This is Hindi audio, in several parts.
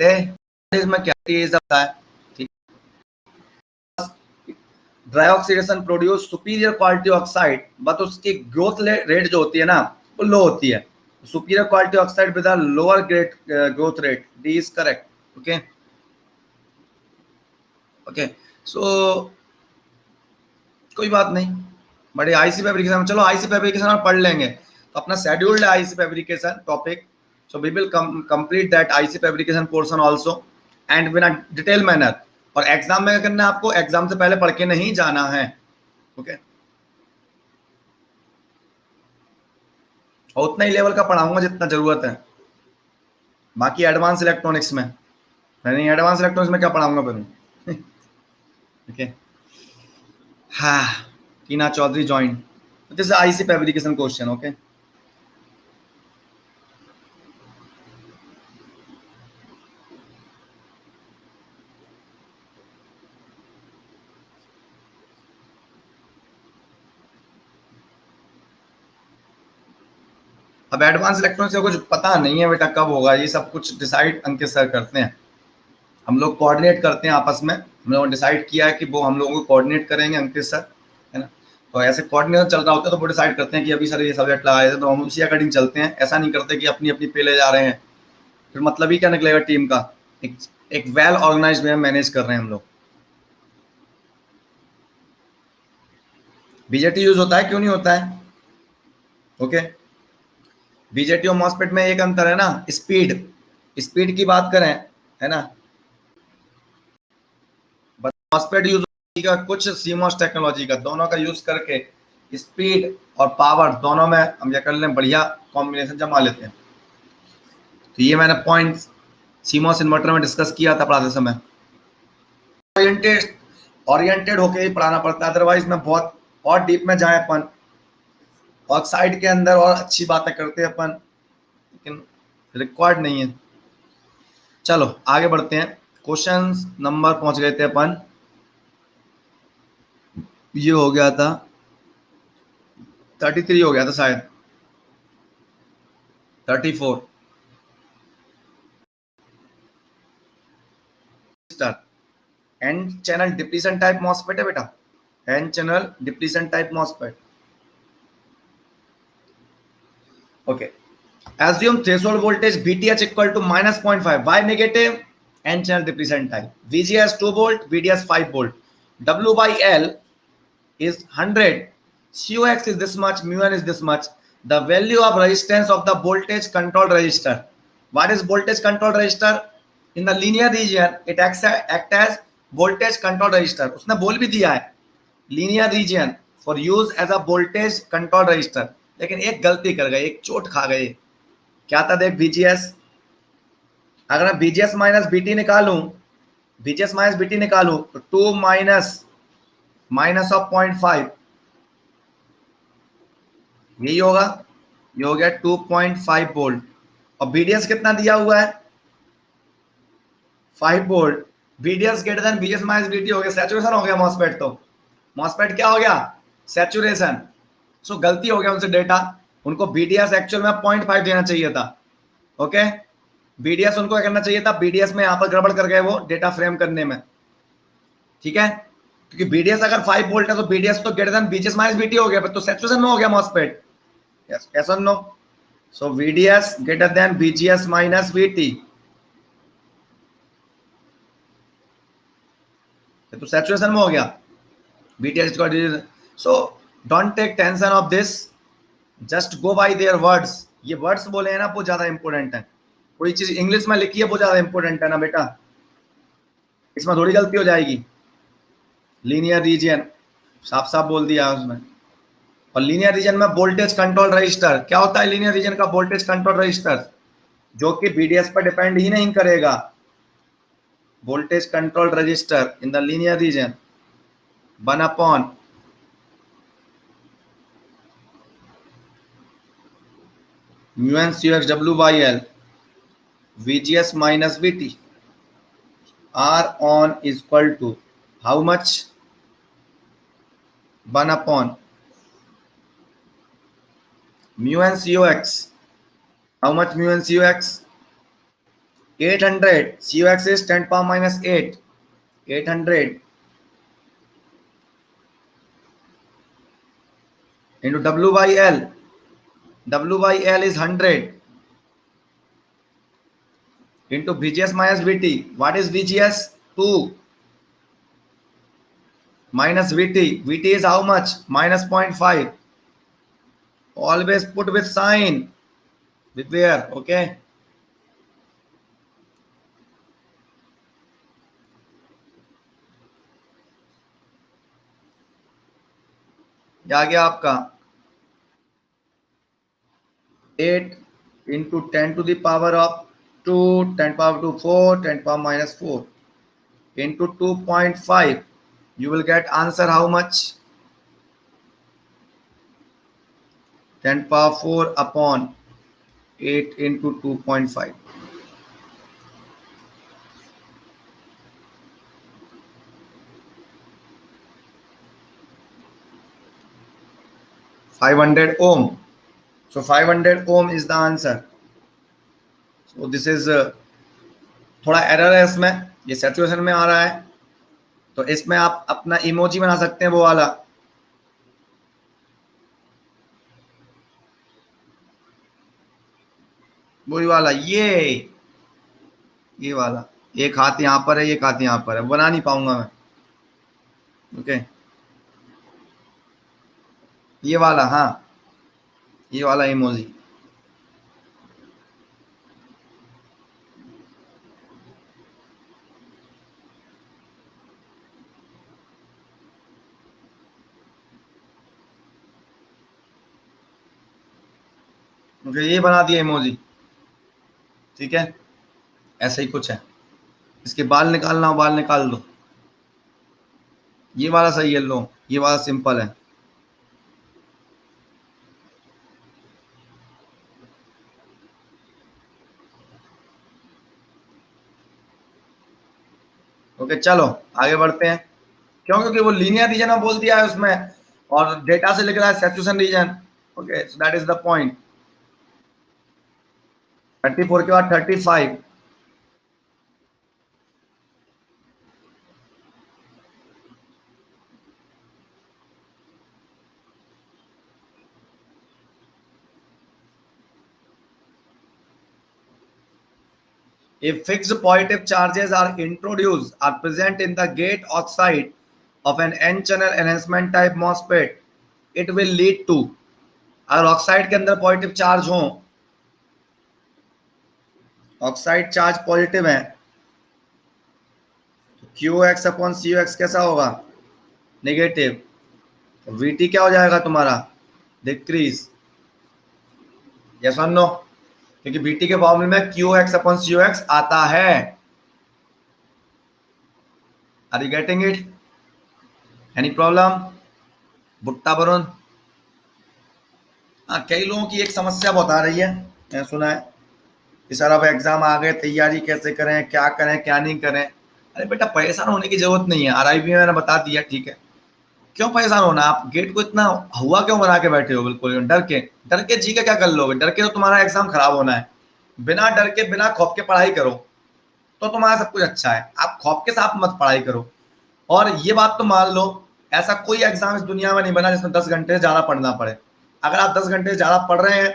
सकते इसमें क्या चीज होता है, ठीक। Dry oxidation produce superior quality oxide, but उसकी ग्रोथ रेट जो होती है ना वो लो होती है। Superior quality oxide with a lower grade growth rate, D is correct. Okay okay, so कोई बात नहीं, बड़े आईसी फैब्रिकेशन, चलो आईसी फैब्रिकेशन आप पढ़ लेंगे, तो अपना शेड्यूल्ड है IC fabrication topic, so we will complete that IC fabrication portion also and in a detail manner. और एग्जाम में क्या करना है आपको, एग्जाम से पहले पढ़ के नहीं जाना है, ओके। और उतना ही लेवल का पढ़ाऊंगा जितना जरूरत है, बाकी एडवांस इलेक्ट्रॉनिक्स में नहीं, एडवांस इलेक्ट्रॉनिक्स में क्या पढ़ाऊंगा फिर ओके। हाँ, Tina Chaudhary join, this is IC fabrication question, okay. अब एडवांस इलेक्ट्रॉनिक्स का कुछ पता नहीं है बेटा कब होगा, ये सब कुछ डिसाइड अंकित सर करते हैं, हम लोग कोऑर्डिनेट करते हैं आपस में। हम लोगों ने डिसाइड किया है कि वो हम लोगों को कोऑर्डिनेट करेंगे अंकित सर, है ना। तो ऐसे कोऑर्डिनेशन चल रहा होता है तो वो डिसाइड करते हैं कि अभी सर ये सब्जेक्ट लगाए थे, तो हम उसी अकॉर्डिंग चलते हैं। ऐसा नहीं करते कि अपनी अपनी पे ले जा रहे हैं, फिर मतलब ही क्या निकलेगा टीम का। एक वेल ऑर्गेनाइज्ड वे में मैनेज कर रहे हैं हम लोग। बीजेटी यूज होता है, क्यों नहीं होता है, ओके। बीजेटी और मॉसफेट में एक अंतर है ना, स्पीड, स्पीड की बात करें, है ना। मॉसफेट यूज का कुछ सीमॉस टेक्नोलॉजी का, दोनों का यूज करके स्पीड और पावर दोनों में हम क्या कर लें, बढ़िया कॉम्बिनेशन जमा लेते हैं। तो ये मैंने पॉइंट सीमॉस इन्वर्टर में डिस्कस किया था पढ़ाते समय। ओरिएंटेड होके ही पढ़ाना पड़ता है, अदरवाइज में बहुत और डीप में जाए अपन ऑक्साइड के अंदर और अच्छी बातें करते हैं अपन, लेकिन रिक्वायर्ड नहीं है। चलो आगे बढ़ते हैं, क्वेश्चन नंबर पहुंच गए थे अपन, ये हो गया था 33 हो गया था शायद, 34। N channel depletion type MOSFET है बेटा, N channel depletion type MOSFET, okay. assume threshold voltage VTH equal to -0.5, why negative, n channel depletion type, VGS 2 volt, VDS 5 volt, W by L is 100, COX is this much, mu n is this much, the value of resistance of the voltage controlled resistor. What is voltage controlled resistor? In the linear region it acts as voltage controlled resistor, उसने बोल भी दिया है linear region for use as a voltage controlled resistor, लेकिन एक गलती कर गए, एक चोट खा गए। क्या था देख, VGS, अगर मैं VGS माइनस BT निकालूं, VGS माइनस BT निकालूं तो 2 माइनस ऑफ 0.5 यही होगा, ये हो गया 2.5 वोल्ट। और VDS कितना दिया हुआ है, 5 volt. VDS greater than VGS minus BT हो गया, सैचुरेशन हो गया मॉसफेट। तो मॉसफेट क्या हो गया, सैचुरेशन। सो गलती हो गया उनसे डेटा, उनको VDS एक्चुअल में 0.5 देना चाहिए था, ओके। BDS उनको क्या करना चाहिए था, BDS में यहाँ पर गड़बड़ कर गए वो डेटा फ्रेम करने में, ठीक है। क्योंकि BDS अगर 5 वोल्ट है तो BDS तो greater than VGS minus BT हो गया, तो सैचुरेशन में हो गया मॉसफेट, यस और no. So VDS greater than VGS minus BT, तो सैचुरेशन में हो गया BDS। So don't take tension of this, just go by their words. ये वर्ड्स बोले हैं ना वो ज्यादा इंपॉर्टेंट है, कोई चीज इंग्लिश में लिखी है वो ज्यादा इंपॉर्टेंट है ना बेटा, इसमें थोड़ी गलती हो जाएगी। लीनियर रीजन साफ साफ बोल दिया उसमें। और लीनियर रीजन में वोल्टेज कंट्रोल रजिस्टर क्या होता है, लीनियर रीजन का वोल्टेज कंट्रोल रजिस्टर, जो कि VDS पर डिपेंड ही नहीं करेगा। Voltage control register in the linear region 1 upon mu n CoX W by L, VGS minus VT, R on is equal to how much, 1 upon mu n CoX, how much mu n CoX, 800 CUX is 10 power minus 8. 800 into W by L. W by L is 100 into VGS minus VT. What is VGS? 2 minus VT. VT is how much? Minus 0.5. Always put with sign. With where? Okay. आ गया आपका 8 into 10 to the power of 2, 10 power to 4, 10 power minus 4 into 2.5. You will get answer how much? 10 power 4 upon 8 into 2.5. $500 ohm. So 500 ohm is the answer. So this is थोड़ा एरर है इसमें, ये सैचुरेशन में आ रहा है, तो इसमें आप अपना इमोजी बना सकते हैं, वो वाला वही वाला, ये वाला, एक हाथ यहाँ पर है, एक हाथ यहाँ पर है, बना नहीं पाऊंगा मैं। ओके ये वाला, हाँ ये वाला इमोजी। ओके ये बना दिया इमोजी, ठीक है, ऐसे ही कुछ है। इसके बाल निकालना हो बाल निकाल दो, ये वाला सही है, लो ये वाला सिंपल है। ओके चलो आगे बढ़ते हैं। क्यों? क्योंकि वो लीनियर रीजन बोल दिया है उसमें, और डेटा से लिख रहा है saturation reason. Okay so that is the point. 34 के बाद 35, if fixed positive charges are introduced are present in the gate oxide of an n-channel enhancement type MOSFET, it will lead to, अगर ऑक्साइड के अंदर पॉजिटिव चार्ज हो, ऑक्साइड चार्ज पॉजिटिव है, तो QX अपॉन CUX कैसा होगा? नेगेटिव। तो VT क्या हो जाएगा तुम्हारा? डिक्रीज। यस और नो? क्योंकि VT के फॉर्मूले में QX अपॉन CUX आता है। Are you getting it? Any problem? भुट्टा वरुण? हाँ कई लोगों की एक समस्या बहुत आ रही है, मैंने सुना है कि सर अब एग्जाम आ गए, तैयारी कैसे करें, क्या करें क्या नहीं करें। अरे बेटा परेशान होने की जरूरत नहीं है, RIB में मैंने बता दिया, ठीक है। क्यों परेशान होना? आप गेट को इतना हुआ क्यों बना के बैठे हो? बिल्कुल डर के जी के क्या कर लोगे? डर के तो तुम्हारा एग्जाम खराब होना है। बिना डर के बिना खौफ के पढ़ाई करो तो तुम्हारा सब कुछ अच्छा है। आप खौफ के साथ मत पढ़ाई करो। और ये बात तो मान लो, ऐसा कोई एग्जाम इस दुनिया में नहीं बना जिसमें 10 घंटे से ज्यादा पढ़ना पड़े। अगर आप 10 घंटे से ज्यादा पढ़ रहे हैं,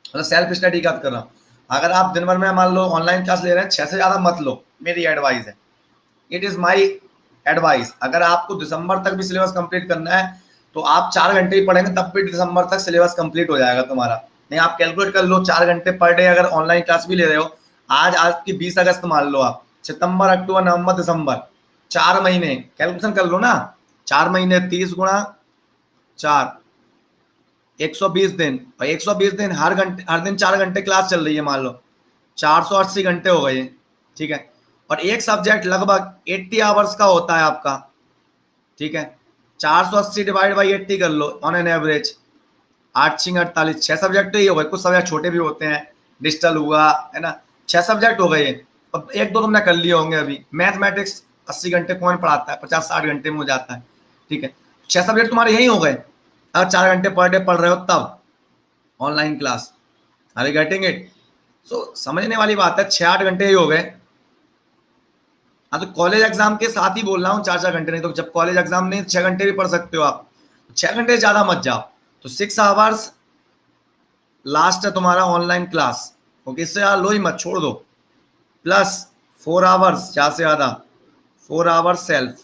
मतलब सेल्फ स्टडी का कर रहा हूँ, अगर आप दिन भर में मान लो ऑनलाइन क्लास ले रहे हैं, 6 से ज्यादा मत लो, मेरी एडवाइस है, इट इज माई एडवाइस। अगर आपको दिसंबर तक भी सिलेबस कंप्लीट करना है तो आप 4 घंटे ही पढ़ेंगे, तब भी दिसंबर तक सिलेबस कंप्लीट हो जाएगा तुम्हारा। नहीं आप कैलकुलेट कर लो, 4 घंटे पर डे अगर ऑनलाइन क्लास भी ले रहे हो, आज की 20 अगस्त मान लो, आप सितंबर अक्टूबर नवंबर दिसंबर 4 महीने कैलकुलेशन कर लो ना। 4 महीने 30 गुणा 4, 120 दिन, और 120 दिन हर दिन 4 घंटे क्लास चल रही है, मान लो 480 घंटे हो गए, ठीक है। और एक सब्जेक्ट लगभग 80 आवर्स का होता है आपका, ठीक है। 480 डिवाइड बाई 80 कर लो ऑन एन एवरेज, 8 6 48, 6 सब्जेक्ट तो ही हो गए, कुछ सब्जेक्ट छोटे भी होते हैं, डिजिटल हुआ है ना, 6 सब्जेक्ट हो गए। और 1-2 तुमने कर लिए होंगे अभी। मैथमेटिक्स 80 घंटे कौन पढ़ाता है? 50-60 घंटे में हो जाता है, ठीक है। 6 सब्जेक्ट तुम्हारे यही हो गए अगर 4 घंटे पर डे पढ़ रहे हो तब online class. Are you getting it? समझने वाली बात है, 6-8 घंटे ही हो गए। हाँ, तो कॉलेज एग्जाम के साथ ही बोल रहा हूँ 4-4 घंटे, नहीं तो जब कॉलेज एग्जाम नहीं 6 घंटे भी पढ़ सकते हो आप, 6 घंटे से ज्यादा मत जाओ। तो 6 आवर्स लास्ट है तुम्हारा ऑनलाइन क्लास, ओके, इससे यार लो ही मत, छोड़ दो। प्लस 4 आवर्स ज्यादा से ज्यादा, 4 आवर्स सेल्फ,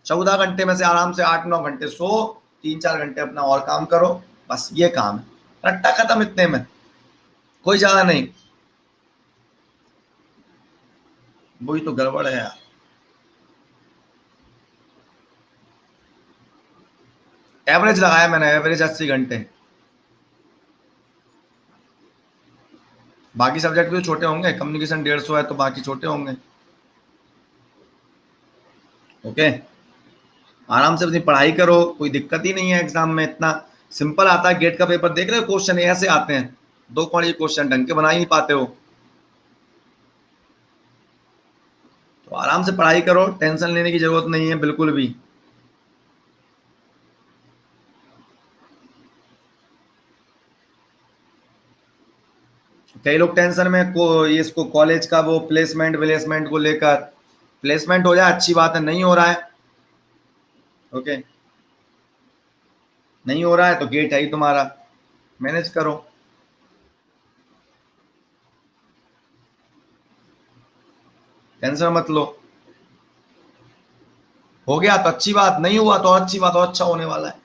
14 घंटे में से आराम से 8-9 घंटे सो, 3-4 घंटे अपना और काम करो, बस ये काम है, रट्टा खत्म इतने में, कोई ज्यादा नहीं। वही तो गड़बड़ है यार। एवरेज लगाया मैंने, एवरेज 80 घंटे। बाकी सब्जेक्ट भी तो छोटे होंगे, कम्युनिकेशन 150 है तो बाकी छोटे होंगे। ओके, आराम से अपनी पढ़ाई करो, कोई दिक्कत ही नहीं है। एग्जाम में इतना सिंपल आता है, गेट का पेपर देख रहे हो, क्वेश्चन ऐसे आते हैं, 2 कौड़ी क्वेश्चन ढंग के बना ही नहीं पाते हो। तो आराम से पढ़ाई करो, टेंशन लेने की जरूरत नहीं है बिल्कुल भी। कई लोग टेंशन में ये इसको कॉलेज का वो प्लेसमेंट को लेकर, प्लेसमेंट हो जाए अच्छी बात है, नहीं हो रहा है, ओके, नहीं हो रहा है तो गेट है ही तुम्हारा, मैनेज करो। टेंशन मत लो, हो गया तो अच्छी बात, नहीं हुआ तो अच्छी बात, और अच्छा होने वाला है।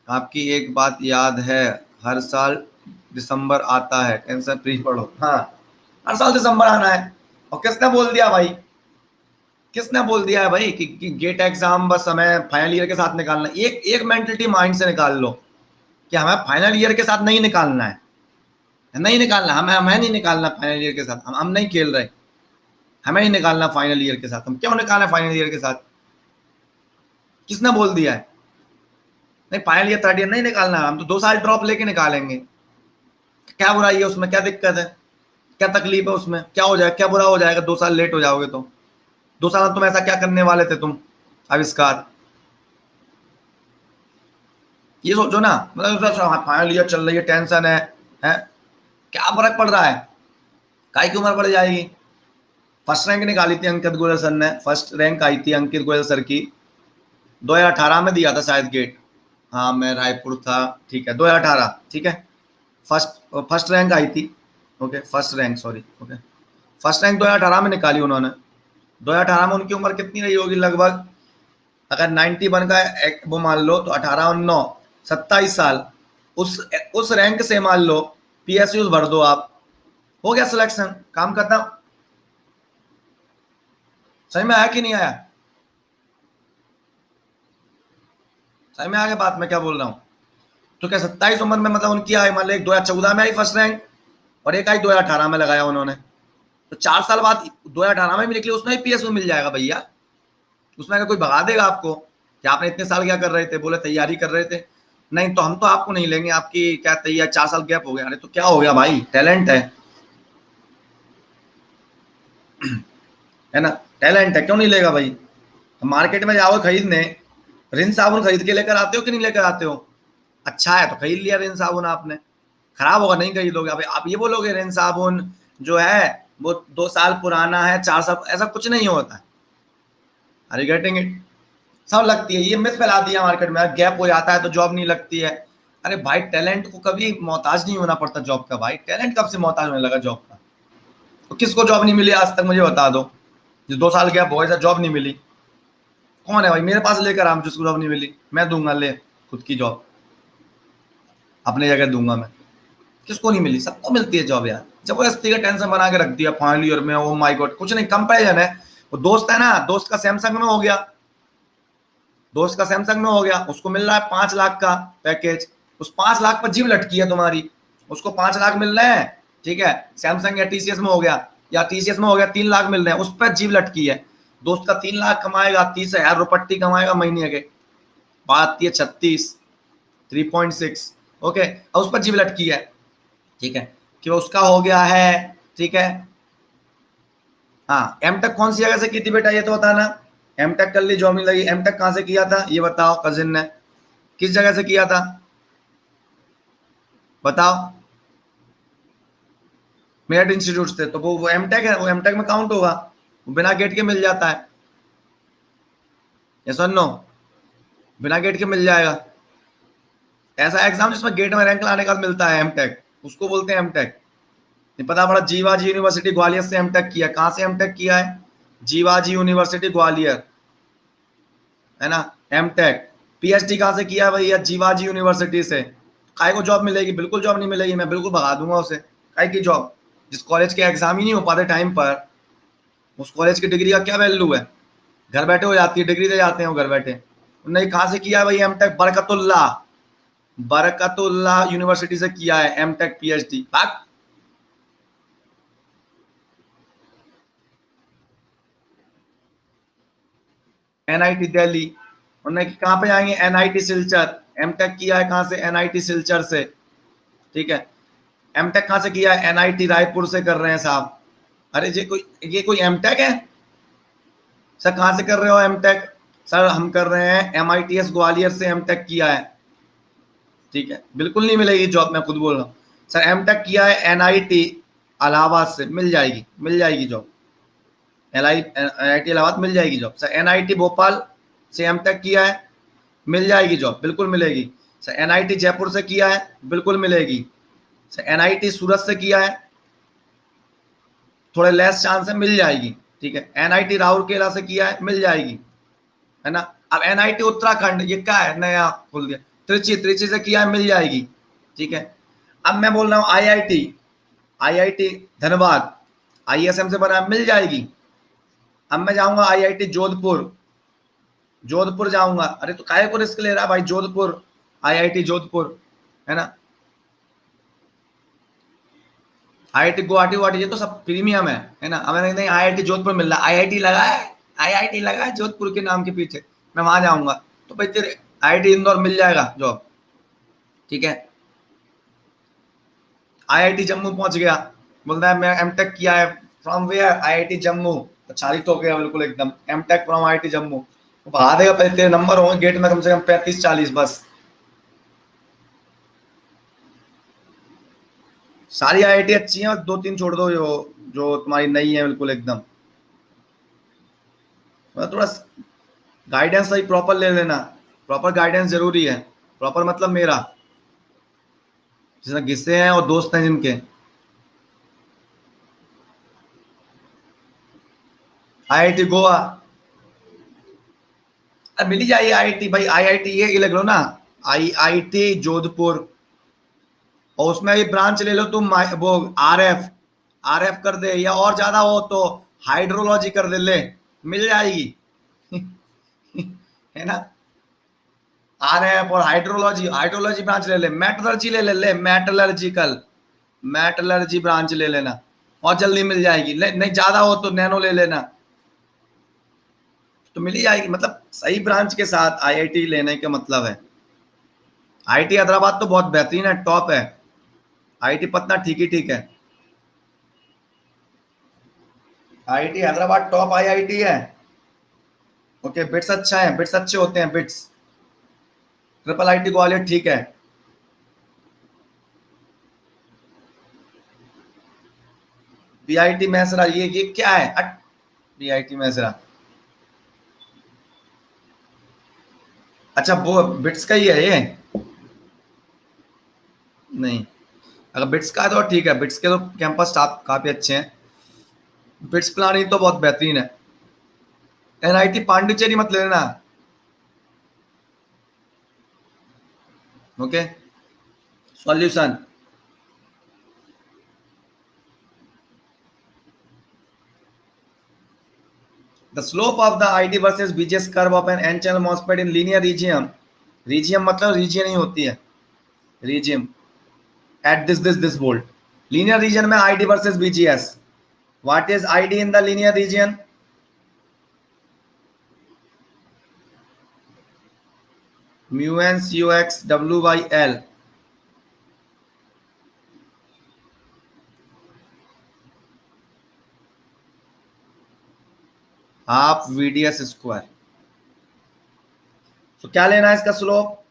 आपकी एक बात याद है, हर साल दिसंबर आता है, टेंशन फ्री पढ़ो। हाँ, हर साल दिसंबर आना है, और किसने बोल दिया भाई, किसने बोल दिया है भाई कि गेट एग्जाम बस हमें फाइनल ईयर के साथ निकालना है? एक एक मेंटलिटी माइंड से निकाल लो कि हमें फाइनल ईयर के साथ नहीं निकालना है, नहीं निकालना, हमें नहीं निकालना फाइनल ईयर के साथ, हम नहीं खेल रहे, हमें ही निकालना फाइनल ईयर के साथ। हम क्यों निकालें फाइनल ईयर के साथ? किसने बोल दिया है? नहीं, फाइनल ईयर 3rd ईयर नहीं निकालना, हम तो 2 साल ड्रॉप लेके निकालेंगे। क्या बुराई है उसमें, क्या दिक्कत है, क्या तकलीफ है उसमें, क्या हो जाएगा, क्या बुरा हो जाएगा 2 साल लेट हो जाओगे तो? 2 साल तुम ऐसा क्या करने वाले थे तुम आविष्कार? ये सोचो ना, मतलब फाइनल ईयर चल रही है, टेंशन है? क्या फर्क पड़ रहा है, काय की उम्र बढ़ जाएगी। फर्स्ट रैंक निकाली थी अंकित गोयल सर ने, फर्स्ट रैंक आई थी अंकित गोयल सर की, 2018 में दिया था शायद गेट। हाँ, मैं रायपुर था, ठीक है, 2018, ठीक है, फर्स्ट रैंक आई थी, okay, first rank, sorry, okay, first rank 2018 में निकाली उन्होंने। 2018 में उनकी उम्र कितनी रही होगी लगभग, अगर 91 का वो मान लो तो 18 और 9 27 साल, उस रैंक से मान लो पीएसयू भर दो आप, हो गया सिलेक्शन, काम खत्म। समझ में आया कि नहीं आया? समझ में आ गया बात मैं क्या बोल रहा हूँ? तो क्या 27 उम्र में मतलब उनकी आई, मान लो एक 2014 में आई फर्स्ट रैंक, और एक आई 2018 में लगाया उन्होंने, तो 4 साल बाद 2018 में भी निकली, उसमें भी पीएसयू मिल जाएगा भैया। उसमें अगर कोई भगा देगा आपको कि आपने इतने साल क्या कर रहे थे, बोले तैयारी कर रहे थे, नहीं तो हम तो आपको नहीं लेंगे, आपकी क्या तैयारी, 4 साल गैप हो गया, अरे तो क्या हो गया भाई, टैलेंट है ना, टैलेंट है, क्यों नहीं लेगा भाई? मार्केट में जाओ खरीदने, रिन साबुन खरीद के लेकर आते हो कि नहीं लेकर आते हो? अच्छा है तो खरीद लिया रिन साबुन आपने, खराब होगा नहीं खरीदोगे। अब आप ये बोलोगे रिन साबुन जो है वो 2 साल पुराना है, 4 साल, ऐसा कुछ नहीं होता है। Are you getting it? सब लगती है, ये मिथ फैला दिया मार्केट में, गैप हो जाता है तो जॉब नहीं लगती है। अरे भाई, टैलेंट को कभी मोहताज नहीं होना पड़ता जॉब का भाई, टैलेंट कब से मोहताज होने लगा जॉब का? तो किसको जॉब नहीं मिली आज तक, मुझे बता दो, जो 2 साल गैप हो गया जॉब नहीं मिली, कौन है भाई? मेरे पास लेकर आम, जिसको जॉब नहीं मिली मैं दूंगा, ले खुद की जॉब अपनी जगह दूंगा मैं। किसको नहीं मिली? सबको मिलती है जॉब यार, जबरदस्ती का टेंशन बना के रख दिया फाइनल ईयर में, ओ माय गॉड, कुछ नहीं, कंपैरिजन है। वो दोस्त है ना, दोस्त का सैमसंग में हो गया, दोस्त का सैमसंग में हो गया, उसको मिल रहा है 5 लाख का पैकेज, उस 5 लाख पर जीव लटकी है तुम्हारी, उसको 5 लाख मिल रहे हैं, ठीक है, सैमसंग या टीसीएस में हो गया, या टीसीएस में हो गया 3 लाख मिल रहे हैं, उस पर जीव लटकी है। दोस्त का 3 लाख कमाएगा, 30,000 रुपट्टी कमाएगा महीने के, बात आती है 36, 3.6, ओके, और उस पर जीव लटकी है। ठीक है, कि उसका हो गया है। ठीक है, हाँ, एम टेक कौन सी जगह से की थी बेटा, ये तो बताना। एम टेक कर ली, जॉब नहीं लगी, एम टेक कहाँ से किया था ये बताओ, कजिन ने किस जगह से किया था बताओ। मेरिट इंस्टीट्यूट से, तो वो एम टेक है, वो एम टेक में काउंट होगा, वो बिना गेट के मिल जाता है। यस और नो, बिना गेट के मिल जाएगा। ऐसा एग्जाम जिसमें गेट में रैंक लाने का मिलता है एम टेक, उसको बोलते हैं एम टेक। नहीं पता पड़ा, जीवाजी यूनिवर्सिटी ग्वालियर से एम टेक किया। कहाँ से एम टेक किया है? जीवाजी यूनिवर्सिटी ग्वालियर, है ना, एम टेक। पीएचडी कहाँ से किया है भैया? जीवाजी यूनिवर्सिटी से। काय को जॉब मिलेगी? बिल्कुल जॉब नहीं मिलेगी, मैं बिल्कुल भगा दूंगा उसे। काय की जॉब? जिस कॉलेज के एग्जाम ही नहीं हो पाते टाइम पर, उस कॉलेज की डिग्री का क्या वैल्यू है? घर बैठे हो जाती है, डिग्री दे जाते हैं वो घर बैठे। नहीं, कहाँ से किया है भाई M Tech? Barkatullah, Barkatullah university से किया है एम टेक पीएचडी। बात एनआईटी दिल्ली। उन्होंने कहाँ पे जाएंगे? एनआईटी सिलचर। एम टेक किया है कहाँ से? एनआईटी सिलचर से। ठीक है, एम टेक कहाँ से किया है? एनआईटी रायपुर से कर रहे हैं साहब। अरे ये कोई एम टेक है? सर कहाँ से कर रहे हो एम टेक? सर हम कर रहे हैं एमआईटीएस ग्वालियर से एम टेक किया है। ठीक है, बिल्कुल नहीं मिलेगी जॉब, मैं खुद बोल रहा हूँ। सर एम टेक किया है एनआईटी इलाहाबाद से, मिल जाएगी, मिल जाएगी जॉब। एनआईटी इलाहाबाद मिल जाएगी जॉब। सर एनआईटी भोपाल से एम टेक किया है, मिल जाएगी जॉब, बिल्कुल मिलेगी। सर एनआईटी जयपुर से किया है, बिल्कुल मिलेगी। सर एनआईटी सूरत से किया है, थोड़े लेस चांस है, मिल जाएगी। ठीक है, एनआईटी राउरकेला से किया है, मिल जाएगी, है ना। अब एनआईटी उत्तराखंड, ये क्या है, नया खोल दिया। त्रिची, त्रिची से किया है, मिल जाएगी। ठीक है, अब मैं बोल रहा हूँ आईआईटी, आईआईटी धनबाद, आईएसएम से बना, मिल जाएगी। अब मैं जाऊंगा आईआईटी जोधपुर, जोधपुर जाऊंगा। अरे तो काहे को रिस्क ले रहा है भाई? जोधपुर, आईआईटी जोधपुर, है ना। आईआईटी गुवाहाटी वाटी, ये तो सब प्रीमियम है ना। अब मैंने नहीं, आईआईटी जोधपुर मिल रहा है, आईआईटी लगा है, आईआईटी लगा है जोधपुर के नाम के पीछे, मैं वहां जाऊंगा। तो भाई तेरे आईआईटी इंदौर मिल जाएगा जॉब। ठीक है, आईआईटी जम्मू पहुंच गया, बोलता है मैं एमटेक किया है फ्रॉम वेयर? आईआईटी जम्मू। आच्छादित हो गया बिल्कुल एकदम, एमटेक फ्रॉम आईआईटी जम्मू। तो बढ़ा देगा, पहले तेरे नंबर होंगे गेट में कम से कम 35-40 बस। सारी आईआईटी अच्छी है, दो तीन छोड़ दो जो जो तुम्हारी नई है बिल्कुल एकदम। मतलब थोड़ा गाइडेंस सही प्रॉपर ले लेना, प्रॉपर गाइडेंस जरूरी है। प्रॉपर मतलब मेरा, जिसमें किस्से हैं और दोस्त हैं जिनके। आईआईटी गोवा, अब मिल ही जाइए आईआईटी भाई। आईआईटी ये लग लो ना, आईआईटी जोधपुर, और उसमें ये ब्रांच ले लो तुम, वो आरएफ, आरएफ कर दे, या और ज्यादा हो तो हाइड्रोलॉजी कर दे, ले मिल जाएगी। है ना, आरएफ और हाइड्रोलॉजी, हाइड्रोलॉजी ब्रांच ले ले, मेटलर्जी ले ले, ले मेटलर्जिकल, मेटलर्जी ब्रांच ले लेना, और जल्दी मिल जाएगी। नहीं ज्यादा हो तो नैनो ले लेना, तो मिल ही जाएगी। मतलब सही ब्रांच के साथ आईआईटी लेने का मतलब है। आईआईटी हैदराबाद तो बहुत बेहतरीन है, टॉप है। आईआईटी पटना ठीक ही ठीक है, आईआईटी हैदराबाद टॉप आईआईटी है। ओके, बिट्स अच्छा है, बिट्स अच्छे होते हैं, बिट्स। ट्रिपल आईटी ग्वालियर ठीक है। बीआईटी मैसरा, ये क्या है? बीआईटी मैसरा, अच्छा वो बिट्स का ही है ये? नहीं, अगर बिट्स का है तो ठीक है, बिट्स के तो कैंपस स्टाफ काफी अच्छे हैं। बिट्स प्लानिंग तो बहुत बेहतरीन है। एनआईटी पांडिचेरी मत ले लेना। Okay, solution, the slope of the ID versus BGS curve of an n channel MOSFET in linear region, region मतलब रीजियन ही होती है, region at this volt, linear region में ID versus BGS, what is ID in the linear region? mu n cux w by l, half VDS square. तो क्या लेना है इसका slope?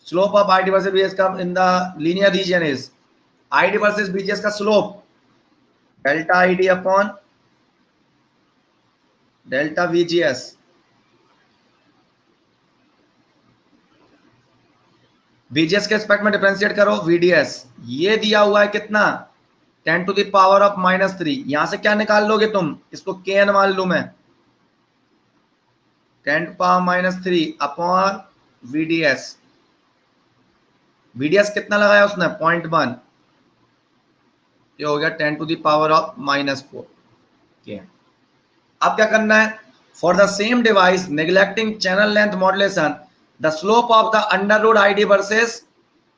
Slope of ID versus VGS का in the linear region is ID versus VGS का slope delta ID upon delta VGS। VGS के रिस्पेक्ट में डिफरेंशिएट करो VDS। ये दिया हुआ है कितना? 10 टू द पावर ऑफ -3। यहां से क्या निकाल लोगे तुम? इसको kn मान लू मैं, 10 to power -3 upon VDS। VDS कितना लगाया उसने? 0.1। ये हो गया 10 to the power of -4 kn। अब क्या करना है? For the same device neglecting channel length modulation the slope of the under root ID versus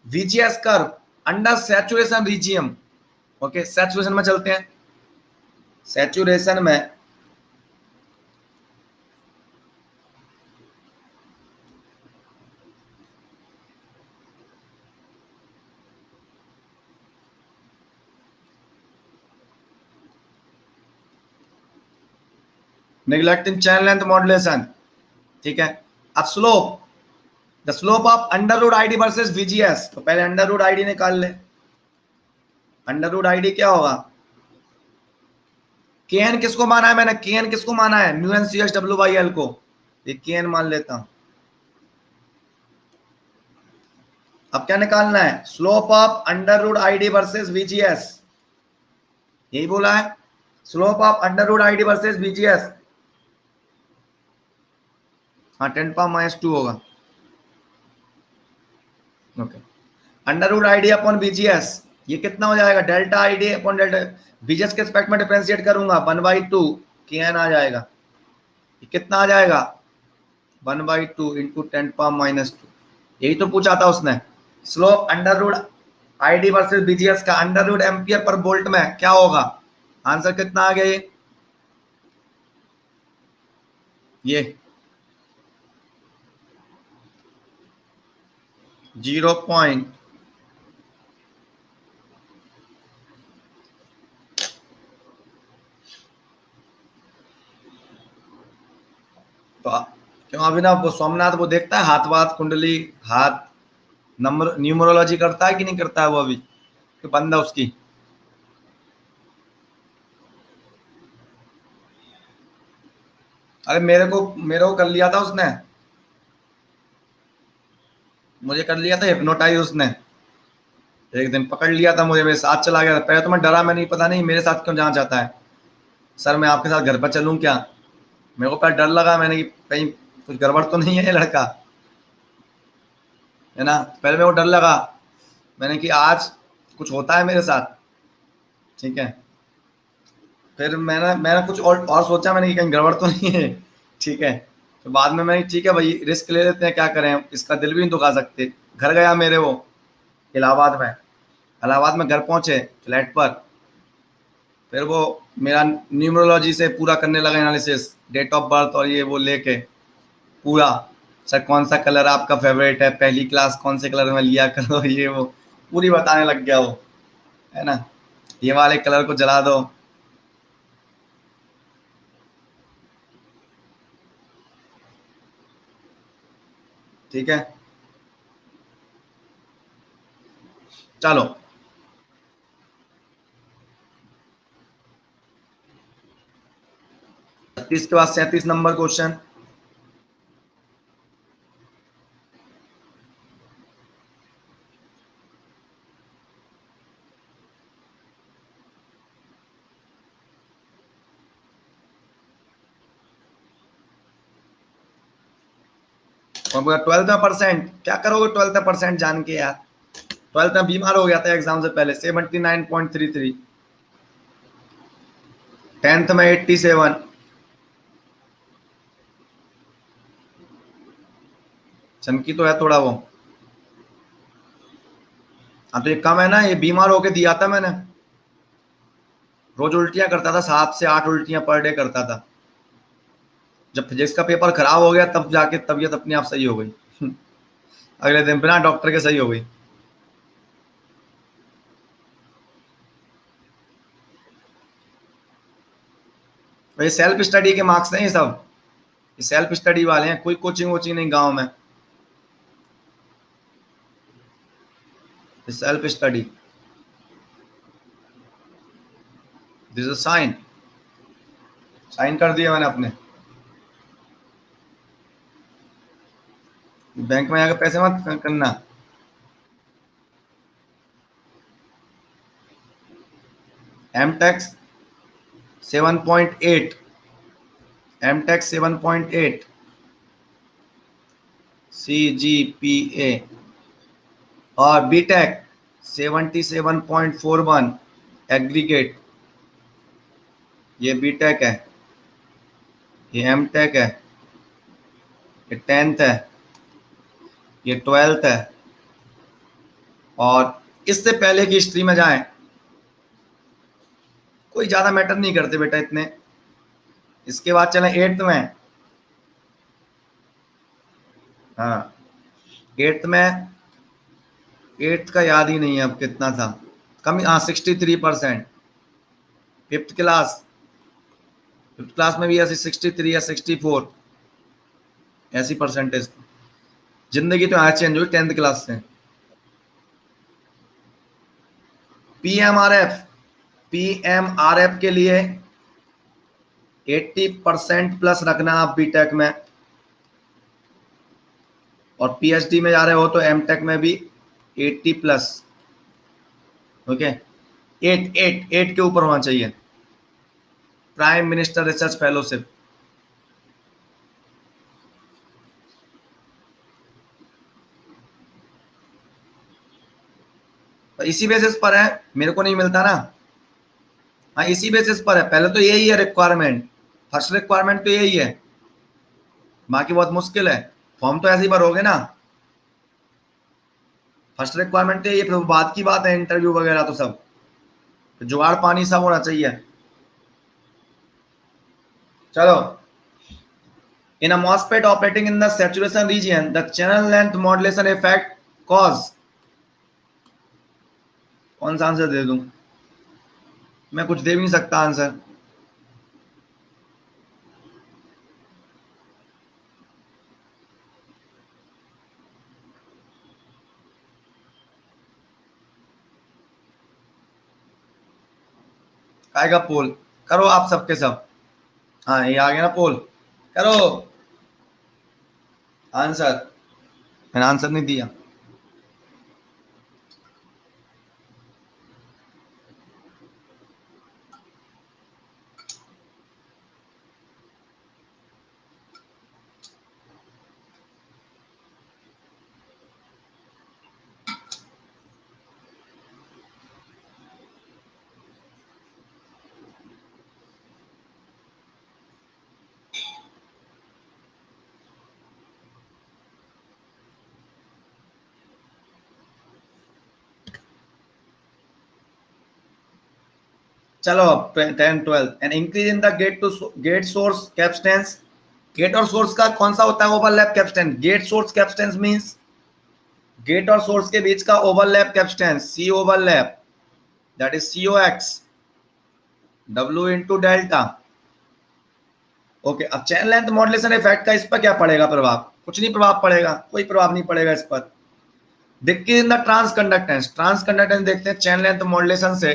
VGS curve under saturation region. Okay, saturation में चलते हैं। सैचुरेशन में नेग्लेक्टिंग चैनल लेंथ मॉड्यूलेशन, ठीक है। अब slope, the slope of under root ID versus VGS। तो पहले अंडर रूट ID निकाल ले। अंडर रूट ID क्या होगा? kn किसको माना है मैंने? kn किसको माना है? Mu N C H W by L को। ये kn मान लेता हूं। अब क्या निकालना है? Slope of under root ID versus VGS। यही बोला है, slope of under root ID versus VGS। हाँ, 10 पावर -2 होगा। Okay, under root ID upon VGS, ये कितना हो जाएगा? Delta ID upon delta VGS के रिस्पेक्ट में डिफरेंशिएट करूंगा 1/2 kn आ जाएगा। ये कितना आ जाएगा? 1/2 इंटू 10 पावर -2। यही तो पूछा था उसने। Slope under root ID versus VGS का अंडर रूट एम्पियर पर वोल्ट में क्या होगा? आंसर कितना आ गया? ये 0. तो क्यों अभी ना वो सोमनाथ वो देखता है हाथ वाथ कुंडली हाथ नंबर न्यूमरोलॉजी करता है कि नहीं करता है वो अभी? तो बंदा उसकी अरे मेरे को कर लिया था उसने, मुझे कर लिया था हिप्नोटाइज उसने। एक दिन पकड़ लिया था मुझे, मेरे साथ चला गया था। पहले तो मैं डरा, मैं नहीं, पता नहीं मेरे साथ क्यों जाना चाहता है। सर मैं आपके साथ घर पर चलूं क्या? मेरे को पहले डर लगा, मैंने कि कहीं कुछ गड़बड़ तो नहीं है ये लड़का, है ना। पहले मेरे को डर लगा, मैंने कि आज कुछ होता है मेरे साथ, ठीक है। फिर मैंने कुछ और सोचा, मैंने कि कहीं गड़बड़ तो नहीं है, ठीक है। तो बाद में मैंने ठीक है भाई रिस्क ले लेते हैं, क्या करें, इसका दिल भी नहीं दुखा सकते। घर गया मेरे वो इलाहाबाद में, इलाहाबाद में घर पहुंचे फ्लैट पर। फिर वो मेरा न्यूमरोलॉजी से पूरा करने लगा एनालिसिस, डेट ऑफ बर्थ और ये वो लेके पूरा। सर कौन सा कलर आपका फेवरेट है, पहली क्लास कौन से कलर में लिया करो, ये वो पूरी बताने लग गया वो, है ना। ये वाले कलर को जला दो। ठीक है, चलो। 36 के बाद 37 नंबर क्वेश्चन। ट्वेल्थ में परसेंट क्या करोगे? ट्वेल्थ में परसेंट जान के यार, ट्वेल्थ में बीमार हो गया था एग्जाम से पहले, 79.33। टेंथ में 87। चमकी तो है थोड़ा वो। हाँ तो ये कम है ना, ये बीमार होके दिया था मैंने। रोज उल्टियां करता था, 7 से 8 उल्टियां पर डे करता था। जब फिजिक्स का पेपर खराब हो गया तब जाके तबीयत अपने आप सही हो गई। अगले दिन बिना डॉक्टर के सही हो गई। ये सेल्फ स्टडी के मार्क्स हैं, ये सब ये सेल्फ स्टडी वाले हैं, कोई कोचिंग वोचिंग नहीं गांव में, self study. This is sign, sign कर दिया मैंने अपने। बैंक में जाकर पैसे मत करना। M Tech's 7.8, M Tech's 7.8 CGPA और बी टेक 77.41 एग्रीगेट। ये बी टेक है, ये एम टेक है, ये 10th है, ये 12th है। और इससे पहले की हिस्ट्री में जाएं, कोई ज्यादा मैटर नहीं करते बेटा इतने। इसके बाद चलें 8th में। हाँ 8th में, 8th का याद ही नहीं है अब कितना था, कम, हाँ 63%। 5th क्लास, 5th क्लास में भी ऐसी 63 या 64 ऐसी परसेंटेज। जिंदगी तो आज चेंज हुई 10th क्लास से। पीएमआरएफ, पीएमआरएफ के लिए 80% प्लस रखना आप बीटेक में, और पीएचडी में जा रहे हो तो एमटेक में भी 80 प्लस। ओके, 8 के ऊपर होना चाहिए। प्राइम मिनिस्टर रिसर्च फेलोशिप, तो इसी बेसिस पर है, मेरे को नहीं मिलता ना। हाँ इसी बेसिस पर है, पहले तो यही है रिक्वायरमेंट, फर्स्ट रिक्वायरमेंट तो यही है, बाकी बहुत मुश्किल है। फॉर्म तो ऐसे ही भरोगे ना, फर्स्ट रिक्वायरमेंट तो ये, फिर बाद की बात है इंटरव्यू वगैरह तो सब, तो जुगाड़ पानी सब होना चाहिए। चलो, इन अ MOSFET operating in the saturation region the channel length modulation effect cause, कौन सा आंसर दे दूं? मैं कुछ दे भी नहीं सकता आंसर। आएगा पोल, करो आप सबके सब। हाँ ये आ गया ना पोल, करो आंसर। मैंने आंसर नहीं दिया। चलो 10 12, an increase in the gate source capacitance. Gate और सोर्स का कौन सा होता है overlap capacitance? Gate source capacitance means gate और सोर्स के बीच का overlap capacitance, C overlap, that is COX W into delta. Okay, अब चैनल लेंथ मॉड्यूलेशन इफेक्ट का इस पर क्या पड़ेगा प्रभाव? कुछ नहीं प्रभाव पड़ेगा, कोई प्रभाव नहीं पड़ेगा इस पर। Decrease in the transconductance, transconductance देखते हैं चैनल लेंथ मॉड्यूलेशन से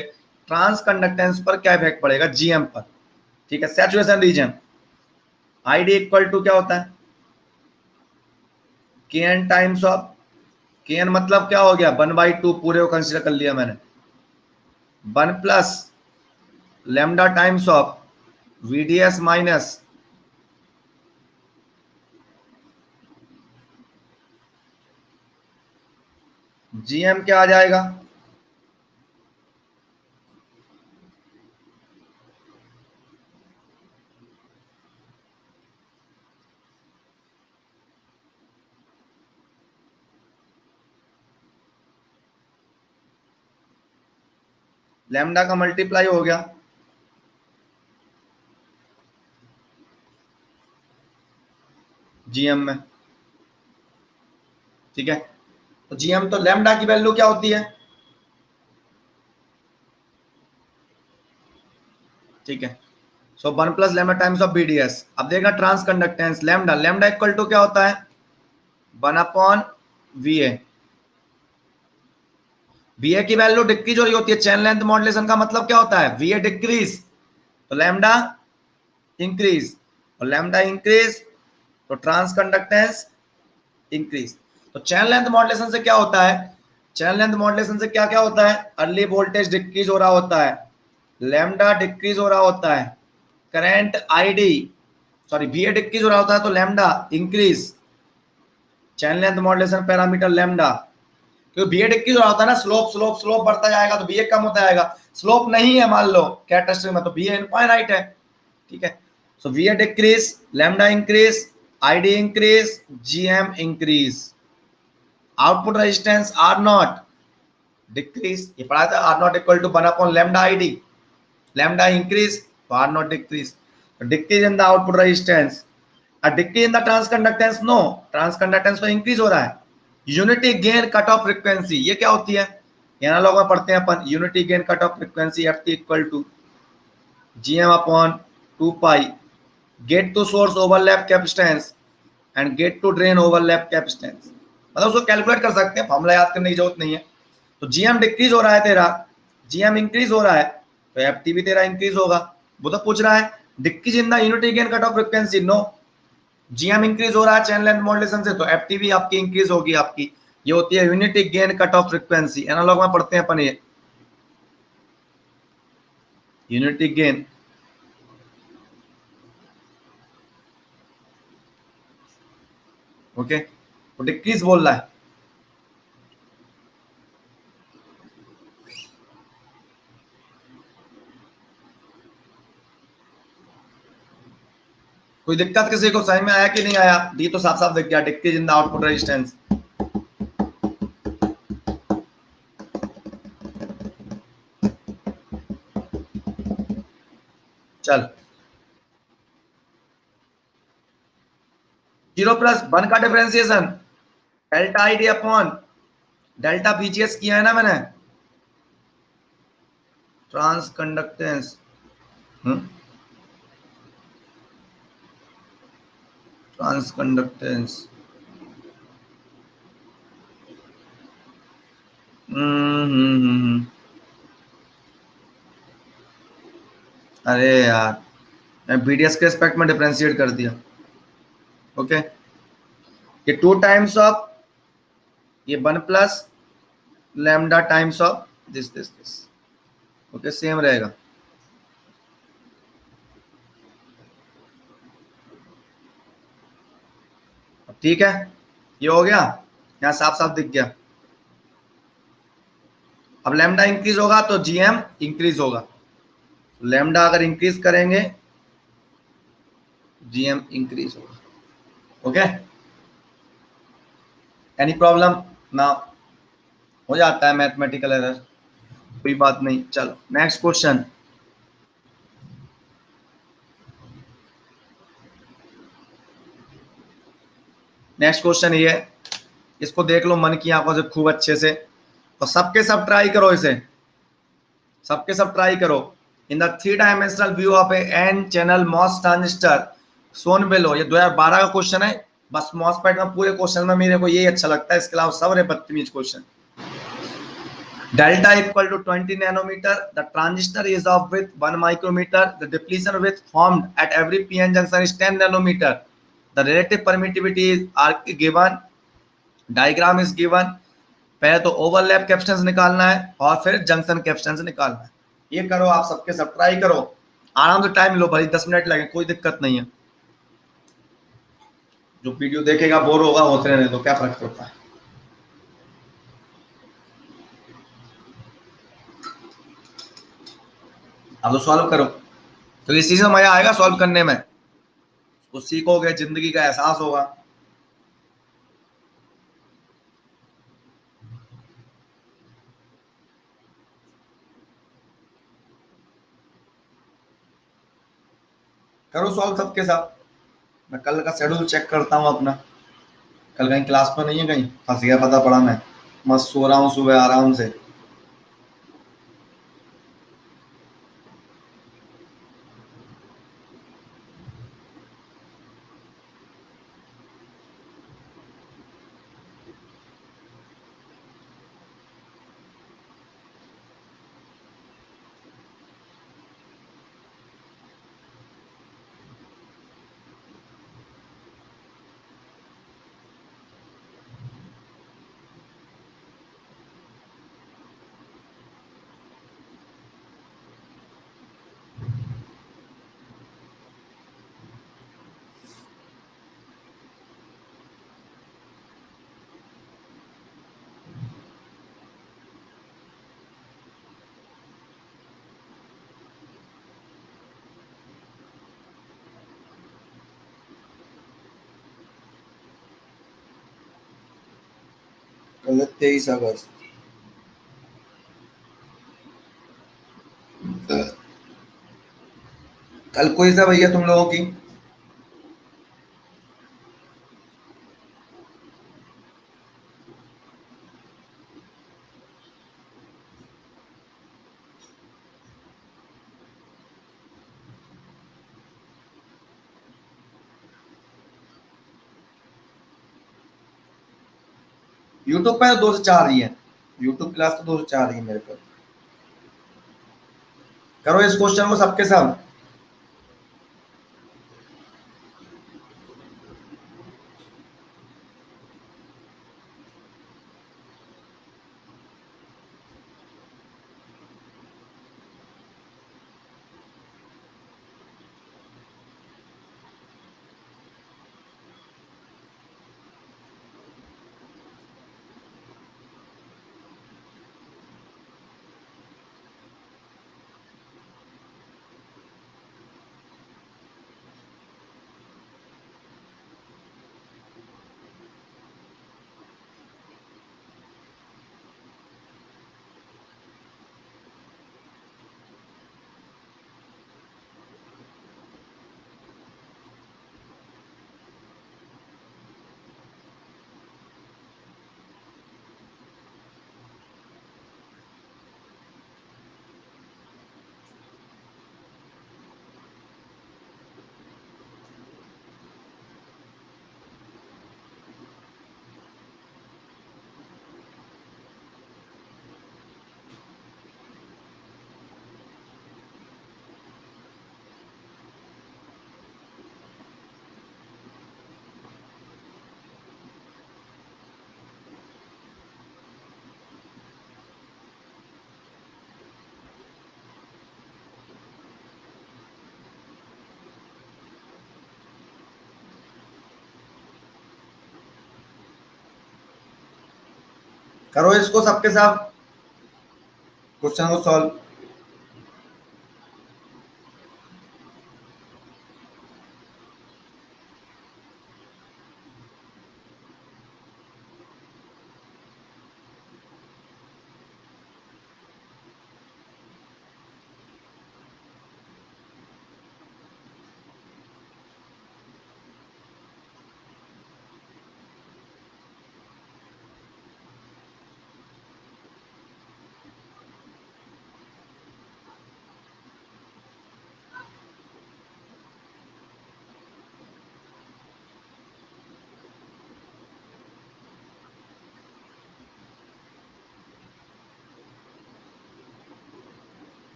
ट्रांस कंडक्टेंस पर क्या इफेक्ट पड़ेगा? GM पर। ठीक है, saturation region, ID equal to क्या होता है? KN टाइम्स ऑफ, KN मतलब क्या हो गया? 1/2, पूरे को कंसिडर कर लिया मैंने, 1 plus lambda times of VDS minus GM क्या आ जाएगा? लैम्डा का मल्टीप्लाई हो गया GM में। ठीक है, तो GM, तो लैम्डा की वैल्यू क्या होती है? ठीक है, so 1 plus lambda times of BDS. अब देखना transconductance lambda, lambda equal to क्या होता है 1 अपॉन वीए। वीए की वैल्यू डिक्रीज हो रही होती है, चैन लेंथ मॉड्यूलेशन का मतलब क्या होता है वीए डिक्रीज तो लैम्डा इंक्रीज, और लैम्डा इंक्रीज तो ट्रांस कंडक्टेंस इंक्रीज। तो चैन लेंथ मॉड्यूलेशन से क्या होता है, चैन लेंथ मॉड्यूलेशन से क्या क्या होता है, अर्ली वोल्टेज डिक्रीज हो रहा होता है, लैम्डा डिक्रीज हो रहा होता है, करंट आईडी सॉरी वीए डिक्रीज हो रहा होता है, तो लैम्डा इंक्रीज, चैन लेंथ मॉड्यूलेशन पैरामीटर लैम्डा। क्योंकि वीए डिक्रीज हो रहा होता है ना, स्लोप स्लोप स्लोप बढ़ता जाएगा तो वीए कम होता जाएगा, स्लोप नहीं है मान लो कैरेक्टरिस्टिक में तो वीए इनफाइनाइट है, ठीक है। So VA decrease, lambda increase, ID increase, GM increase. Output resistance R naught decrease, ये पढ़ा था R naught equal to 1 upon lambda ID, lambda increase तो R naught decrease, decrease in the output resistance, a decrease in the transconductance no, transconductance तो इंक्रीज हो रहा है। Unity gain cut off frequency ये क्या होती है, एनालॉग में पढ़ते हैं अपन, unity gain cut off frequency F T equal to GM upon 2 pi gate to source overlap capacitance and gate to drain overlap capacitance. मतलब उसको कैलकुलेट कर सकते हैं, फॉर्मूला याद करने की जरूरत नहीं है। तो जीएम डिक्रीज हो रहा है तेरा, जीएम इंक्रीज हो रहा है तो एफ टी भी तेरा इंक्रीज होगा। वो तो पूछ रहा है decrease in the unity gain cut off frequency no, GM increase हो रहा है चैन लेंथ मॉड्यूलेशन से तो एफटी भी आपकी इंक्रीज होगी आपकी, ये होती है unity gain cut off frequency. Analog में पढ़ते हैं अपन ये यूनिटी गेन, ओके तो डिक्रीज बोल रहा है। कोई दिक्कत किसी को समझ में आया कि नहीं आया, डी तो साफ साफ दिख गया, decrease in the output resistance. चल 0 प्लस 1 का differentiation delta ID upon delta BGS किया है ना मैंने, ट्रांस कंडक्टेंस ट्रांस कंडक्टेंस अरे यार मैं बीडीएस के रिस्पेक्ट में डिफरेंशिएट कर दिया, ओके ये 2 टाइम्स ऑफ ये 1 plus lambda times of this this this, okay same रहेगा। ठीक है ये हो गया, यहाँ साफ साफ दिख गया। अब लैम्डा इंक्रीज होगा तो जीएम इंक्रीज होगा, लैम्डा अगर इंक्रीज करेंगे जीएम इंक्रीज होगा, ओके एनी प्रॉब्लम ना, हो जाता है मैथमेटिकल एरर, कोई बात नहीं। चलो नेक्स्ट क्वेश्चन, नेक्स्ट क्वेश्चन ये, इसको देख लो मन की आंखों से खूब अच्छे से, और सबके सब ट्राई करो इसे, सबके सब ट्राई करो। In the 3 dimensional view of a N channel MOS transistor shown below, ये 2012 का क्वेश्चन है, बस मॉसफेट में पूरे क्वेश्चन में मेरे को यही अच्छा लगता है, इसके अलावा सब रे बदतमीज question. delta equal to 20 nanometer, the transistor is of width 1 micrometer, the depletion width formed at every pn junction is 10 nanometer, the relative permittivity is are given, diagram is given। पहले तो ओवरलैप कैपेसिटेंस निकालना है और फिर जंक्शन कैपेसिटेंस निकालना है, ये करो आप सबके सब ट्राई करो, आराम से टाइम लो भाई 10 मिनट लगे कोई दिक्कत नहीं है। जो वीडियो देखेगा बोर होगा होते रहने दो, क्या फर्क पड़ता है। अब तो सॉल्व करो, तो इसी से मजा आएगा सॉल्व करने में, तो सीखोगे, जिंदगी का एहसास होगा। करो सॉल्व सबके साथ, मैं कल का शेड्यूल चेक करता हूँ अपना, कल कहीं क्लास पर नहीं है, कहीं फंस गया पता पड़ा, मैं मस्त सो रहा हूँ सुबह आराम से। कल 23 अगस्त। कल क्विज है भैया तुम लोगों की। यूट्यूब पे तो 2 से 4 ही है। यूट्यूब क्लास तो 2 से 4 ही है मेरे पर। करो इस क्वेश्चन को सबके सब। करो इसको सबके साथ क्वेश्चन को सॉल्व।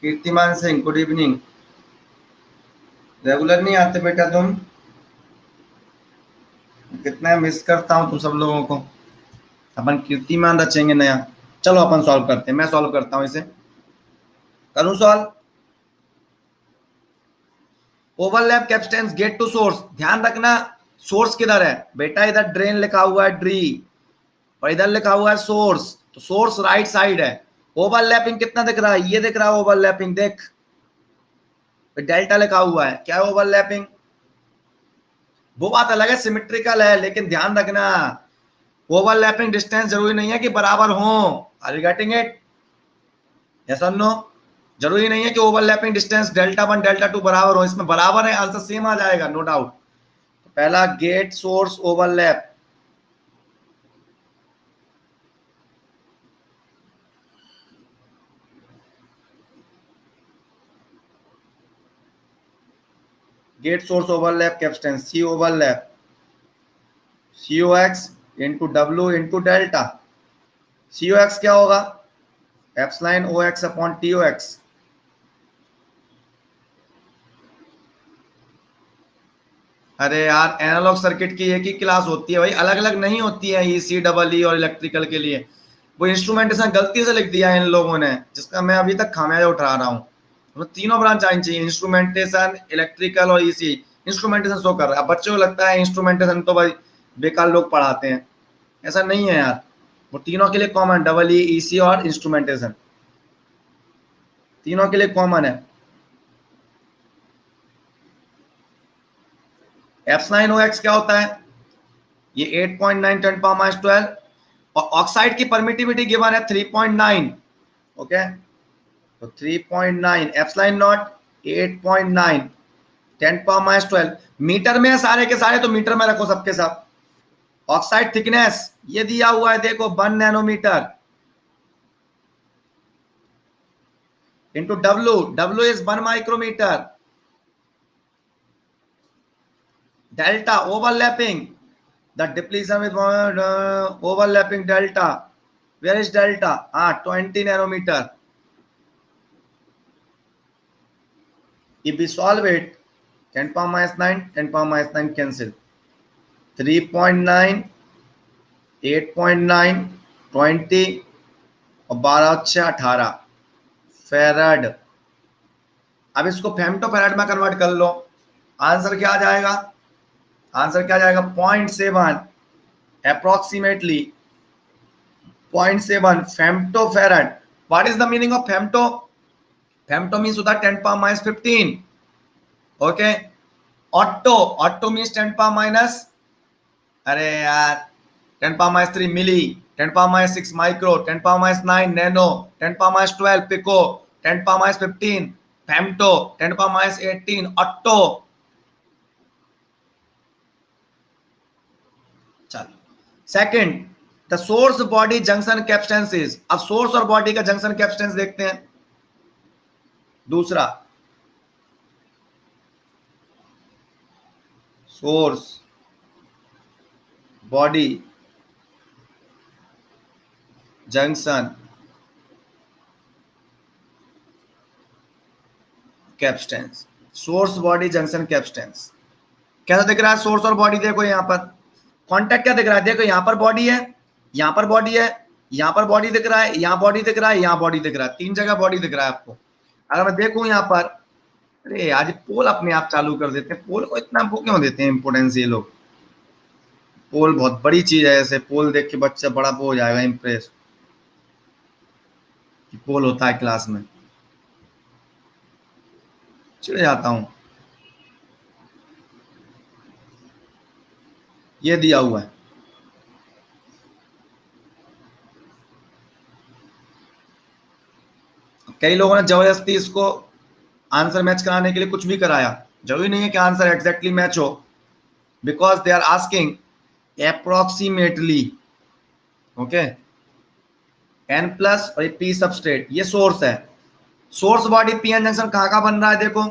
कीर्तिमान सिंह गुड इवनिंग। रेगुलर नहीं आते बेटा तुम। कितना मिस करता हूँ तुम सब लोगों को। अपन कीर्तिमान रचेंगे नया। चलो अपन सॉल्व करते हैं, मैं सॉल्व करता हूँ इसे। करूँ solve. Overlap capacitance gate to source. ध्यान रखना सोर्स किधर है बेटा, इधर ड्रेन लिखा हुआ है ड्री और इधर लिखा हुआ है सोर्स, तो सोर्स राइट साइड है। ओवरलैपिंग कितना दिख रहा है, ये दिख रहा है ओवरलैपिंग, देख डेल्टा लिखा हुआ है, क्या है ओवरलैपिंग। वो बात अलग है सिमेट्रिकल है, लेकिन ध्यान रखना ओवरलैपिंग डिस्टेंस जरूरी नहीं है कि बराबर हो। Are you getting it, yes और नो। जरूरी नहीं है कि ओवरलैपिंग डिस्टेंस डेल्टा 1 डेल्टा 2 बराबर हो, इसमें बराबर है आंसर सेम आ जाएगा नो डाउट। पहला gate source overlap. Gate source overlap capacitance C overlap COX into W into delta. COX क्या होगा, एप्सिलॉन OX अपॉन TOX। अरे यार एनालॉग सर्किट की एक ही क्लास होती है भाई, अलग अलग नहीं होती है ECEE और इलेक्ट्रिकल के लिए। वो इंस्ट्रूमेंटेशन गलती से लिख दिया है इन लोगों ने, जिसका मैं अभी तक खामियाजा उठा रहा हूँ। तो तीनों ब्रांच आनी चाहिए, इंस्ट्रूमेंटेशन इलेक्ट्रिकल और EC। इंस्ट्रूमेंटेशन शो कर रहा है, बच्चों को लगता है इंस्ट्रूमेंटेशन तो भाई बेकार लोग पढ़ाते हैं, ऐसा नहीं है यार। वो तीनों के लिए कॉमन EE EC और इंस्ट्रूमेंटेशन। तीनों के लिए कॉमन है। एप्सिलॉन OX क्या होता है? ये 8.9 10 पावर माइनस 12 और ऑक्साइड की परमिटिविटी गिवन है 3.9। ओके, तो 3.9 epsilon not 8.9 10 power minus 12 metre में है सारे के सारे, तो मीटर में रखो सबके सब। ऑक्साइड थिकनेस ये दिया हुआ है देखो 1 nanometre into W is 1 micrometre. Delta overlapping the depletion with overlapping delta, where is delta? 20 nanometre. If we solve it, 10 power minus 9, 10 power minus 9 cancel. 3.9, 8.9, 20 और 12 6 18 फेराड। अब इसको फेम्टोफैराड में कन्वर्ट कर लो, आंसर क्या आ जाएगा? आंसर क्या आ जाएगा? 0.7 approximately 0.7 femtofarad. What is the meaning of femto? Femto means that 10 power minus 15. Okay. Otto means 10 power minus, अरे यार 10 power minus 3 milli, 10 power minus 6 micro, 10 power minus 9 nano, 10 power minus 12 pico, 10 power minus 15 femto, 10 power minus 18 otto। चलो, second, the source body junction capacitance. अब सोर्स और बॉडी का जंक्शन कैपेसिटेंस देखते हैं। दूसरा, source body junction capacitance. Source body junction capacitance कैसा दिख रहा है? सोर्स और बॉडी देखो, यहां पर कांटेक्ट क्या दिख रहा है? देखो यहां पर बॉडी है, यहां पर बॉडी है, यहां पर बॉडी दिख रहा है, यहां बॉडी दिख रहा है, यहां बॉडी दिख रहा है, तीन जगह बॉडी दिख रहा है आपको। अगर मैं देखूं यहां पर, अरे आज पोल अपने आप चालू कर देते हैं, पोल को इतना वो क्यों देते हैं इंपोर्टेंस ये लोग? पोल बहुत बड़ी चीज है, ऐसे पोल देख के बच्चा बड़ा वो हो जाएगा इंप्रेस कि पोल होता है क्लास में। चिढ़ जाता हूं। ये दिया हुआ है, कई लोगों ने जबरदस्ती इसको आंसर मैच कराने के लिए कुछ भी कराया। जरूरी नहीं है कि आंसर एग्जैक्टली मैच हो, because they are asking approximately. Okay, N plus और P सबस्ट्रेट, ये सोर्स है। सोर्स बॉडी PN जंक्शन कहाँ कहाँ बन रहा है? देखो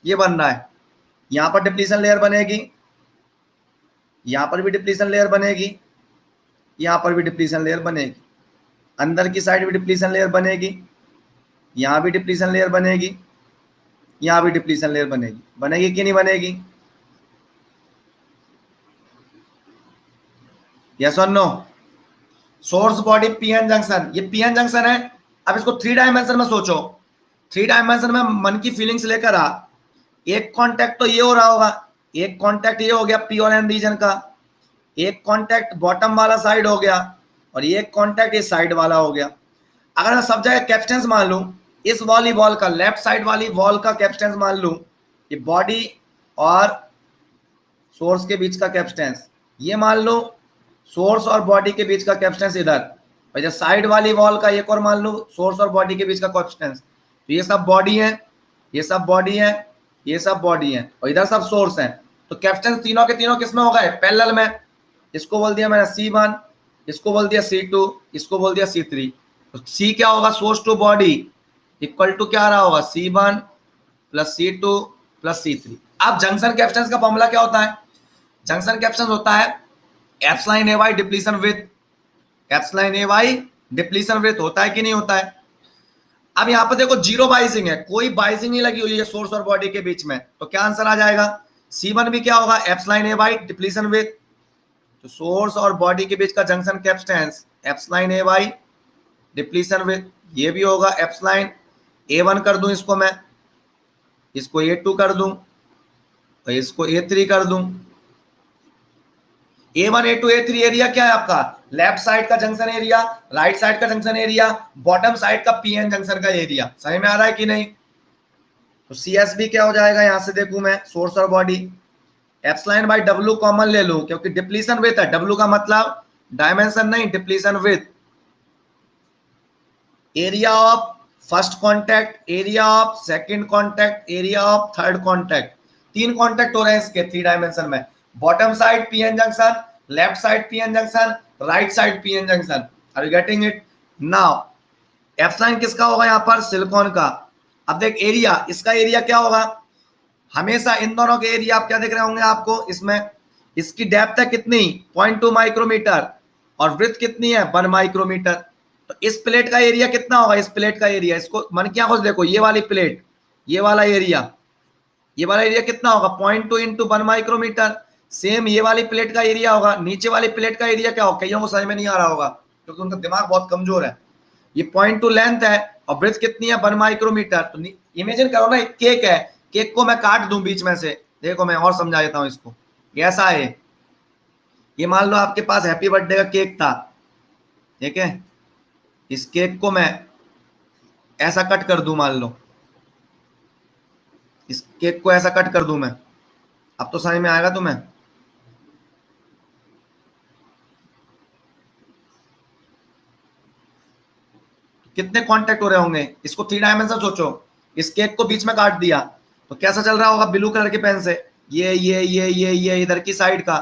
ये बन रहा है, यहां पर डिप्लीशन लेयर बनेगी, यहां पर भी डिप्लीशन लेयर बनेगी, यहां पर भी डिप्लीशन लेयर बनेगी, अंदर की साइड भी डिप्लीशन लेयर बनेगी, यहां भी डिप्लीशन लेयर बनेगी, यहां भी डिप्लीशन लेयर बनेगी। बनेगी कि नहीं बनेगी? यस और no? Source body PN junction, ये PN जंक्शन है। अब इसको 3 डायमेंशन में सोचो, 3 डायमेंशन में मन की फीलिंग्स लेकर आ। एक कांटेक्ट तो ये हो रहा होगा, एक कांटेक्ट ये हो गया P और N रीजन का, एक कांटेक्ट बॉटम वाला साइड हो गया और ये कांटेक्ट इस साइड वाला हो गया। अगर मैं सब जगह कैपेसिटेंस मान लूं, इस वाली वॉल का, लेफ्ट साइड वाली वॉल का कैपेसिटेंस मान लूं, ये बॉडी और सोर्स के बीच का कैपेसिटेंस, ये मान लो सोर्स और बॉडी के बीच का कैपेसिटेंस इधर, और जब साइड वाली वॉल का एक और मान लो सोर्स और बॉडी के बीच का कैपेसिटेंस। तो ये सब बॉडी है, ये सब बॉडी है, ये सब बॉडी है और इधर सब सोर्स है। तो कैपेसिटेंस तीनों के तीनों किसमें हो गए? पैरेलल में। इसको बोल दिया मैंने C1, इसको बोल दिया C2, इसको बोल दिया C3। तो C क्या होगा? Source to body equal to क्या आ रहा होगा? C1 plus C2 plus C3। अब जंक्शन कैपेसिटेंस का फॉर्मूला क्या होता है? जंक्शन कैपेसिटेंस होता है epsilon AY depletion with, epsilon AY depletion with होता है कि नहीं होता है? अब यहां पर देखो जीरो बाइसिंग है, कोई बाइसिंग नहीं लगी हुई है सोर्स और बॉडी के बीच में, तो क्या आंसर आ जाएगा? C1 भी क्या होगा? एप्सिलॉन AY डिप्लीशन विथ, तो सोर्स और बॉडी के बीच का junction capacitance epsilon AY depletion with, ये भी होगा एप्सिलॉन A1 कर दूं इसको मैं, इसको A2 कर दूं, तो इसको A3 कर दूं। A1 A2 A3 एरिया क्या है आपका, लेफ्ट साइड का जंक्शन एरिया, राइट साइड का जंक्शन एरिया, बॉटम साइड का पीएन जंक्शन का एरिया। समझ में आ रहा है कि नहीं? तो CSB क्या हो जाएगा, यहां से देखूं मैं, सोर्स और body, epsilon bye W common ले लो क्योंकि डिप्लीशन विथ है, W का मतलब डायमेंशन नहीं, depletion width. Area of first contact, area of second contact, area of third contact, 3 contact हो रहे हैं इसके 3 डायमेंशन में। Bottom side PN junction, left side PN junction, right side PN junction. Are you getting it? Now epsilon किसका होगा यहाँ पर, सिलिकॉन का। अब देख एरिया, इसका एरिया क्या होगा, हमेशा इन दोनों के एरिया आप क्या देख रहे होंगे आपको इसमें, इसकी डेप्थ है कितनी 0.2 माइक्रोमीटर और ब्रेथ कितनी है 1 माइक्रोमीटर। तो इस प्लेट का एरिया कितना होगा, इस प्लेट का एरिया, इसको मन की आंखों से देखो, ये वाली प्लेट, ये वाला एरिया, ये वाला एरिया कितना होगा 0.2 इंटू 1 माइक्रोमीटर। सेम ये वाली प्लेट का एरिया होगा, नीचे वाली प्लेट का एरिया क्या होगा, कईयों को समझ में नहीं आ रहा होगा क्योंकि उनका दिमाग बहुत कमजोर है। ये 0.2 लेंथ है और ब्रेथ कितनी है 1 माइक्रोमीटर। तो इमेजिन करो ना, एक केक है, केक को मैं काट दूं बीच में से, देखो मैं और समझा देता हूं इसको। ऐसा है, ये मान लो आपके पास हैप्पी बर्थडे का केक था, ठीक है, इस केक को मैं ऐसा कट कर दूं, मान लो इस केक को ऐसा कट कर दूं मैं, अब तो समझ में आएगा तुम्हें। कितने कांटेक्ट हो रहे होंगे, इसको 3 डायमेंशन सोचो, इस केक को बीच में काट दिया तो कैसा चल रहा होगा ब्लू कलर के पेन से, ये इधर की साइड का,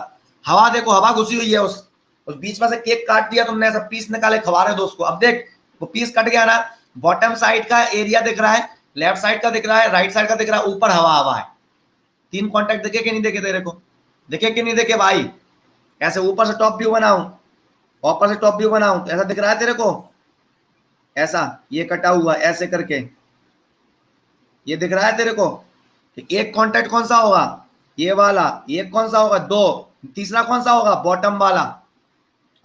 हवा देखो, हवा घुसी हुई है उस बीच में से, केक काट दिया तुमने, ऐसा पीस निकाले खवा रहे दोस्त को। अब देख वो पीस कट गया ना, बॉटम साइड का एरिया दिख रहा है, लेफ्ट साइड का दिख रहा है, राइट साइड का दिख रहा है, ऊपर हवा हवा है। 3 कॉन्टेक्ट दिखे कि नहीं दिखे तेरे को, दिखे कि नहीं दिखे भाई? ऐसे ऊपर से टॉप व्यू बनाऊं, ऊपर से टॉप व्यू बनाऊं, ऐसा दिख रहा है तेरे को, ऐसा ये कटा हुआ ऐसे करके ये दिख रहा है तेरे को? एक कॉन्टेक्ट कौन सा होगा, ये वाला, एक कौन सा होगा, 2, तीसरा कौन सा होगा, बॉटम वाला।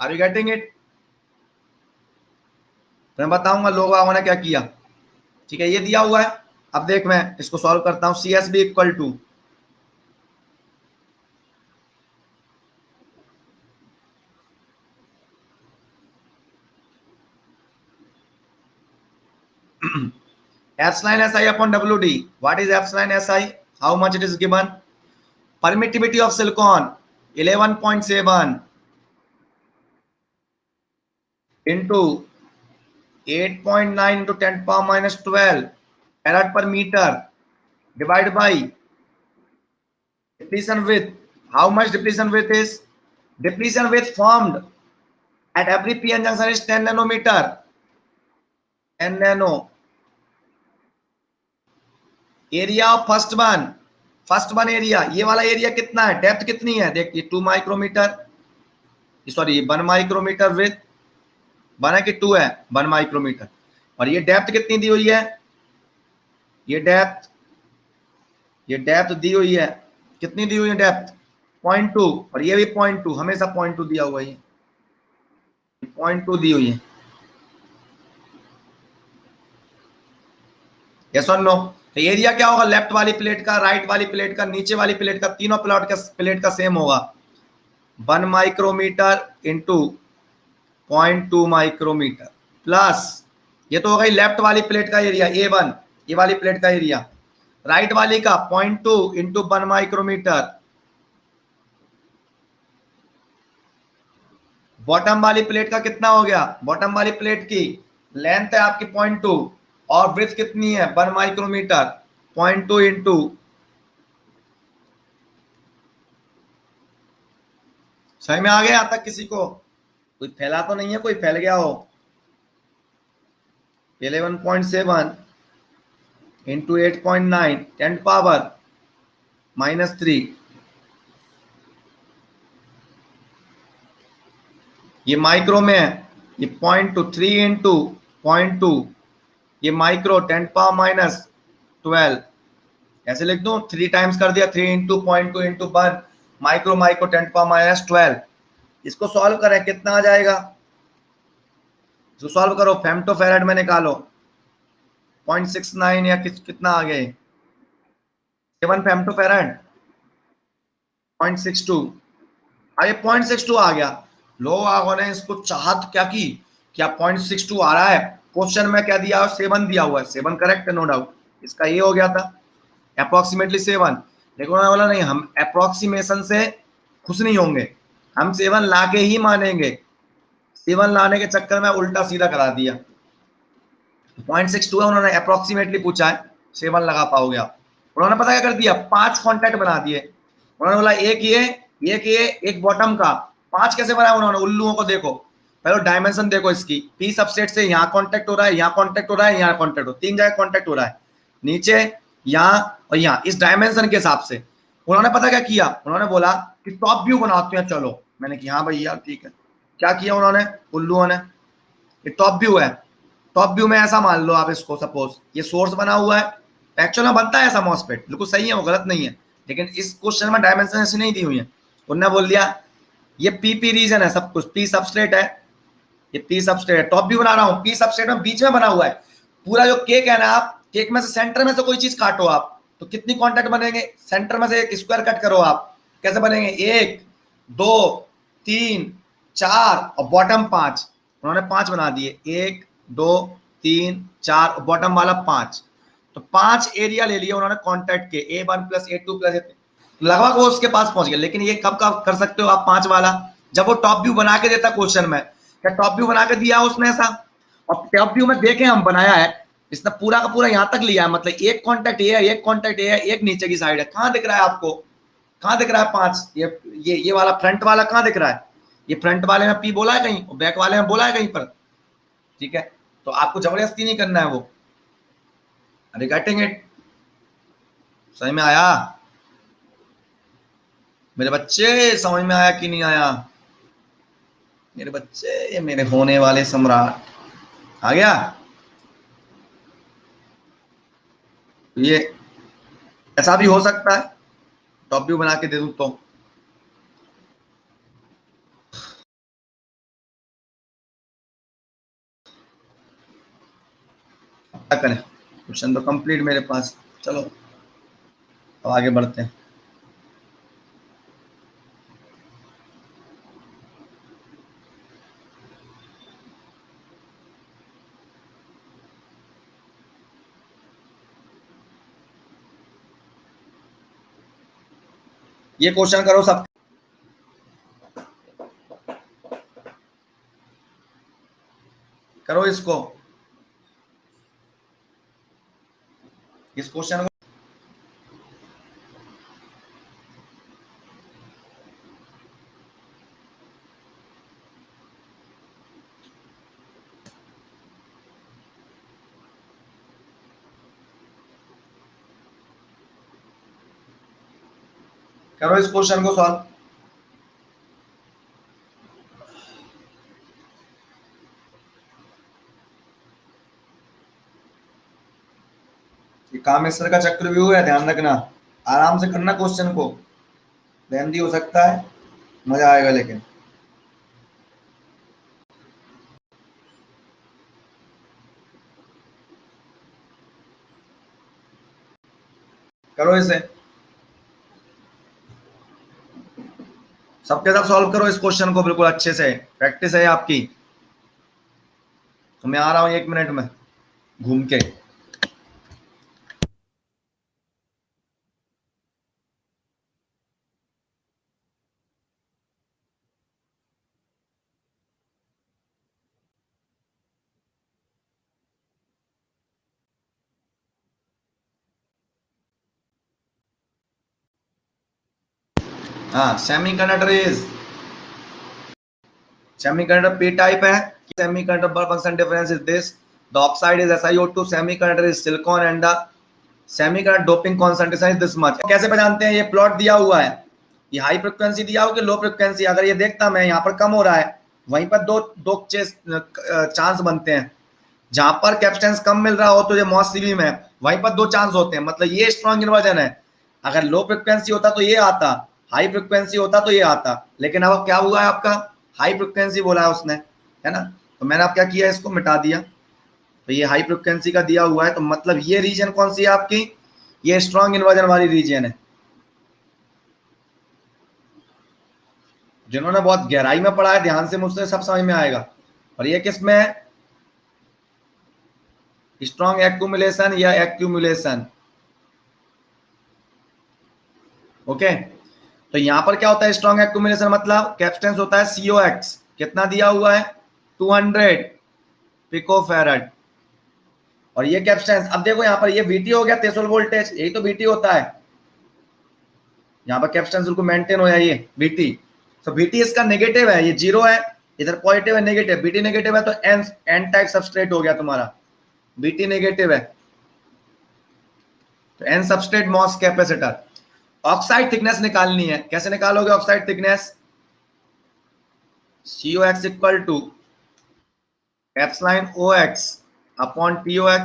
Are you getting it? तो मैं बताऊंगा लोग वागों ने क्या किया, ठीक है, ये दिया हुआ है। अब देख मैं इसको सॉल्व करता हूं, CSB equal to epsilon SI upon WD. What is epsilon SI? How much it is given? Permittivity of silicon 11.7 into 8.9 into 10 power minus 12 farad per meter divided by depletion width. How much depletion width is? Depletion width formed at every PN junction is 10 nanometer. 10 nano. Area of first one area, ये वाला एरिया कितना है, डेप्थ कितनी है, देखिए 2 माइक्रोमीटर, सॉरी 1 माइक्रोमीटर विथ 1 है कि 2 है 1 माइक्रोमीटर, और ये डेप्थ कितनी दी हुई है, ये डेप्थ दी हुई है, कितनी दी हुई है डेप्थ 0.2, और ये भी 0.2, हमेशा 0.2 दिया हुआ है, 0.2 दी हुई है। यस और नो? तो एरिया क्या होगा, लेफ्ट वाली प्लेट का, राइट वाली प्लेट का, नीचे वाली प्लेट का, तीनों प्लेट का सेम होगा, 1 माइक्रोमीटर इंटू 0.2 माइक्रोमीटर प्लस, ये तो हो गई लेफ्ट वाली प्लेट का एरिया A1, ये वाली प्लेट का एरिया, राइट वाली का 0.2 इंटू 1 माइक्रोमीटर, बॉटम वाली प्लेट का कितना हो गया, बॉटम वाली प्लेट की लेंथ है आपकी 0.2 और ब्रेथ कितनी है 1 माइक्रोमीटर, 0.2 इंटू, सही में आ गया तक किसी को? कोई फैला तो नहीं है, कोई फैल गया हो? 11.7 इंटू 8.9 10 पावर -3, ये माइक्रो में है, ये 0.2 3 इंटू 0.2, ये माइक्रो 10 पावर -12, ऐसे लिख दूं, 3 टाइम्स कर दिया, 3 इंटू 0.2 इंटू 1 माइक्रो 10 पावर -12। इसको सॉल्व करें कितना आ जाएगा, जो सॉल्व करो फेम्टोफैराड में निकालो, 0.69 या कितना आ गए, 7 फेम्टोफैराड 0.62, अब ये 0.62 आ गया, लोगों ने इसको चाहत क्या की, क्या 0.62 आ रहा है, क्वेश्चन में क्या दिया है, 7 दिया हुआ है, 7 करेक्ट है नो डाउट, इसका ये हो गया था अप्रोक्सीमेटली 7, लेकिन उन्होंने बोला नहीं हम अप्रोक्सीमेशन से खुश नहीं होंगे, हम 7 लाके ही मानेंगे, 7 लाने के चक्कर में उल्टा सीधा करा दिया। 0.62 है, उन्होंने अप्रोक्सीमेटली पूछा है, 7 लगा पाओगे आप, उन्होंने पता क्या कर दिया, 5 कॉन्टैक्ट बना दिए, उन्होंने बोला एक ये एक बॉटम का, 5 कैसे बनाया उन्होंने, उल्लुओं को देखो, पहले डायमेंशन देखो इसकी, पी सबसेट से यहाँ कॉन्टैक्ट हो रहा है, यहाँ कॉन्टैक्ट हो रहा है, यहाँ कॉन्टैक्ट हो, 3 जगह कॉन्टैक्ट हो रहा है, नीचे यहाँ और यहाँ, इस डायमेंशन के हिसाब से उन्होंने पता क्या किया, उन्होंने बोला कि टॉप व्यू बनाते हैं चलो, मैंने कि हाँ भैया ठीक है, क्या किया उन्होंने उल्लुओं ने, ये टॉप व्यू है, टॉप व्यू में ऐसा मान लो आप इसको, सपोज ये सोर्स बना हुआ है, एक्चुअल में बनता है ऐसा मॉसफेट, बिल्कुल सही है वो गलत नहीं है, लेकिन इस क्वेश्चन में डायमेंशन ऐसी नहीं दी हुई है, उन्होंने बोल दिया ये पी रीजन है, सब कुछ पी सबस्ट्रेट है, ये पी सबस्ट्रेट है, टॉप व्यू बना रहा हूँ, पी सबस्ट्रेट में बीच में बना हुआ है, पूरा जो केक है ना, आप केक में से सेंटर में से कोई चीज काटो आप, तो कितनी कॉन्टैक्ट बनेंगे, सेंटर में से एक स्क्वायर कट करो आप, कैसे बनेंगे, 1 2 3 4 और बॉटम 5, उन्होंने 5 बना दिए, 1 2 3 4 बॉटम वाला 5, तो 5 एरिया ले लिए उन्होंने कॉन्टैक्ट के, A1 प्लस A2 प्लस, लगभग वो उसके पास पहुंच गया, लेकिन ये कब कर सकते हो आप 5 वाला, जब वो टॉप व्यू बना के देता क्वेश्चन में, क्या टॉप व्यू बना के दिया उसने ऐसा, और टॉप व्यू में देखें हम बनाया है, इसने पूरा का पूरा यहां तक लिया है, मतलब एक कॉन्टैक्ट ये है, एक कॉन्टैक्ट ये है, एक नीचे की साइड है, कहां दिख रहा है आपको, कहां दिख रहा है 5, ये वाला फ्रंट वाला कहां दिख रहा है, ये फ्रंट वाले में पी बोला है कहीं, और बैक वाले में बोला है कहीं पर, ठीक है, तो आपको जबरदस्ती नहीं करना है वो, अरे गेटिंग इट, समझ में आया मेरे बच्चे, समझ में आया कि नहीं आया मेरे बच्चे, ये मेरे होने वाले सम्राट, आ गया, ये ऐसा भी हो सकता है, टॉप व्यू बना के दे दूं तो, क्या करें, क्वेश्चन तो कंप्लीट मेरे पास, चलो अब आगे बढ़ते हैं। ये क्वेश्चन करो सब, करो इसको, इस क्वेश्चन को करो, इस क्वेश्चन को सॉल्व, कामेश्वर का चक्रव्यूह है, ध्यान रखना, आराम से करना क्वेश्चन को, लेंदी हो सकता है, मजा आएगा, लेकिन करो इसे, सबके साथ सॉल्व करो इस क्वेश्चन को बिल्कुल अच्छे से, प्रैक्टिस है आपकी, तो मैं आ रहा हूं 1 मिनट में घूम के। हाँ, सेमीकंडक्टर पी टाइप है, semiconductor bulk function difference is this, the oxide is SiO2, semiconductor is silicon and the semiconductor doping concentration is this much। कैसे पहचानते हैं, ये प्लॉट दिया हुआ है, ये हाई फ्रिक्वेंसी दिया हो कि लो फ्रिक्वेंसी, अगर ये देखता मैं यहाँ पर कम हो रहा है, वहीं पर दो चांस बनते हैं, जहां पर कैपेसिटेंस कम मिल रहा हो तो ये मॉस सीबी में, वहीं पर 2 चांस होते हैं, मतलब ये स्ट्रॉन्ग इन्वर्जन है, अगर लो फ्रिक्वेंसी होता तो ये आता, हाई फ्रिक्वेंसी होता तो ये आता, लेकिन अब क्या हुआ है आपका, हाई फ्रिक्वेंसी बोला है उसने, है ना, तो मैंने अब क्या किया, इसको मिटा दिया, तो ये हाई फ्रिक्वेंसी का दिया हुआ है, तो मतलब ये रीजन कौन सी है आपकी, ये स्ट्रॉन्ग इन्वर्जन वाली रीजन है, जिन्होंने बहुत गहराई में पढ़ा है ध्यान से मुझसे सब समझ में आएगा। और ये किस में है? स्ट्रॉन्ग एक्यूमुलेशन या एक्यूमुलेशन। ओके, तो यहां पर क्या होता है स्ट्रॉन्ग एक्यूमुलेशन मतलब कैपेसिटेंस होता है COX, कितना दिया हुआ है 200 पिकोफैराड। और ये कैपेसिटेंस, अब देखो यहां पर ये VT हो गया थ्रेशोल्ड वोल्टेज, यही तो VT होता है। यहाँ पर कैपेसिटेंस बिल्कुल मेंटेन हो जाए ये VT। तो VT इसका नेगेटिव है, ये 0 है, इधर पॉजिटिव है नेगेटिव, VT नेगेटिव है तो एन टाइप सबस्ट्रेट हो गया तुम्हारा, VT नेगेटिव है तो N substrate MOS capacitor. Oxide thickness निकालनी है, कैसे निकालोगे oxide thickness? COX equal to epsilon OX upon TOX।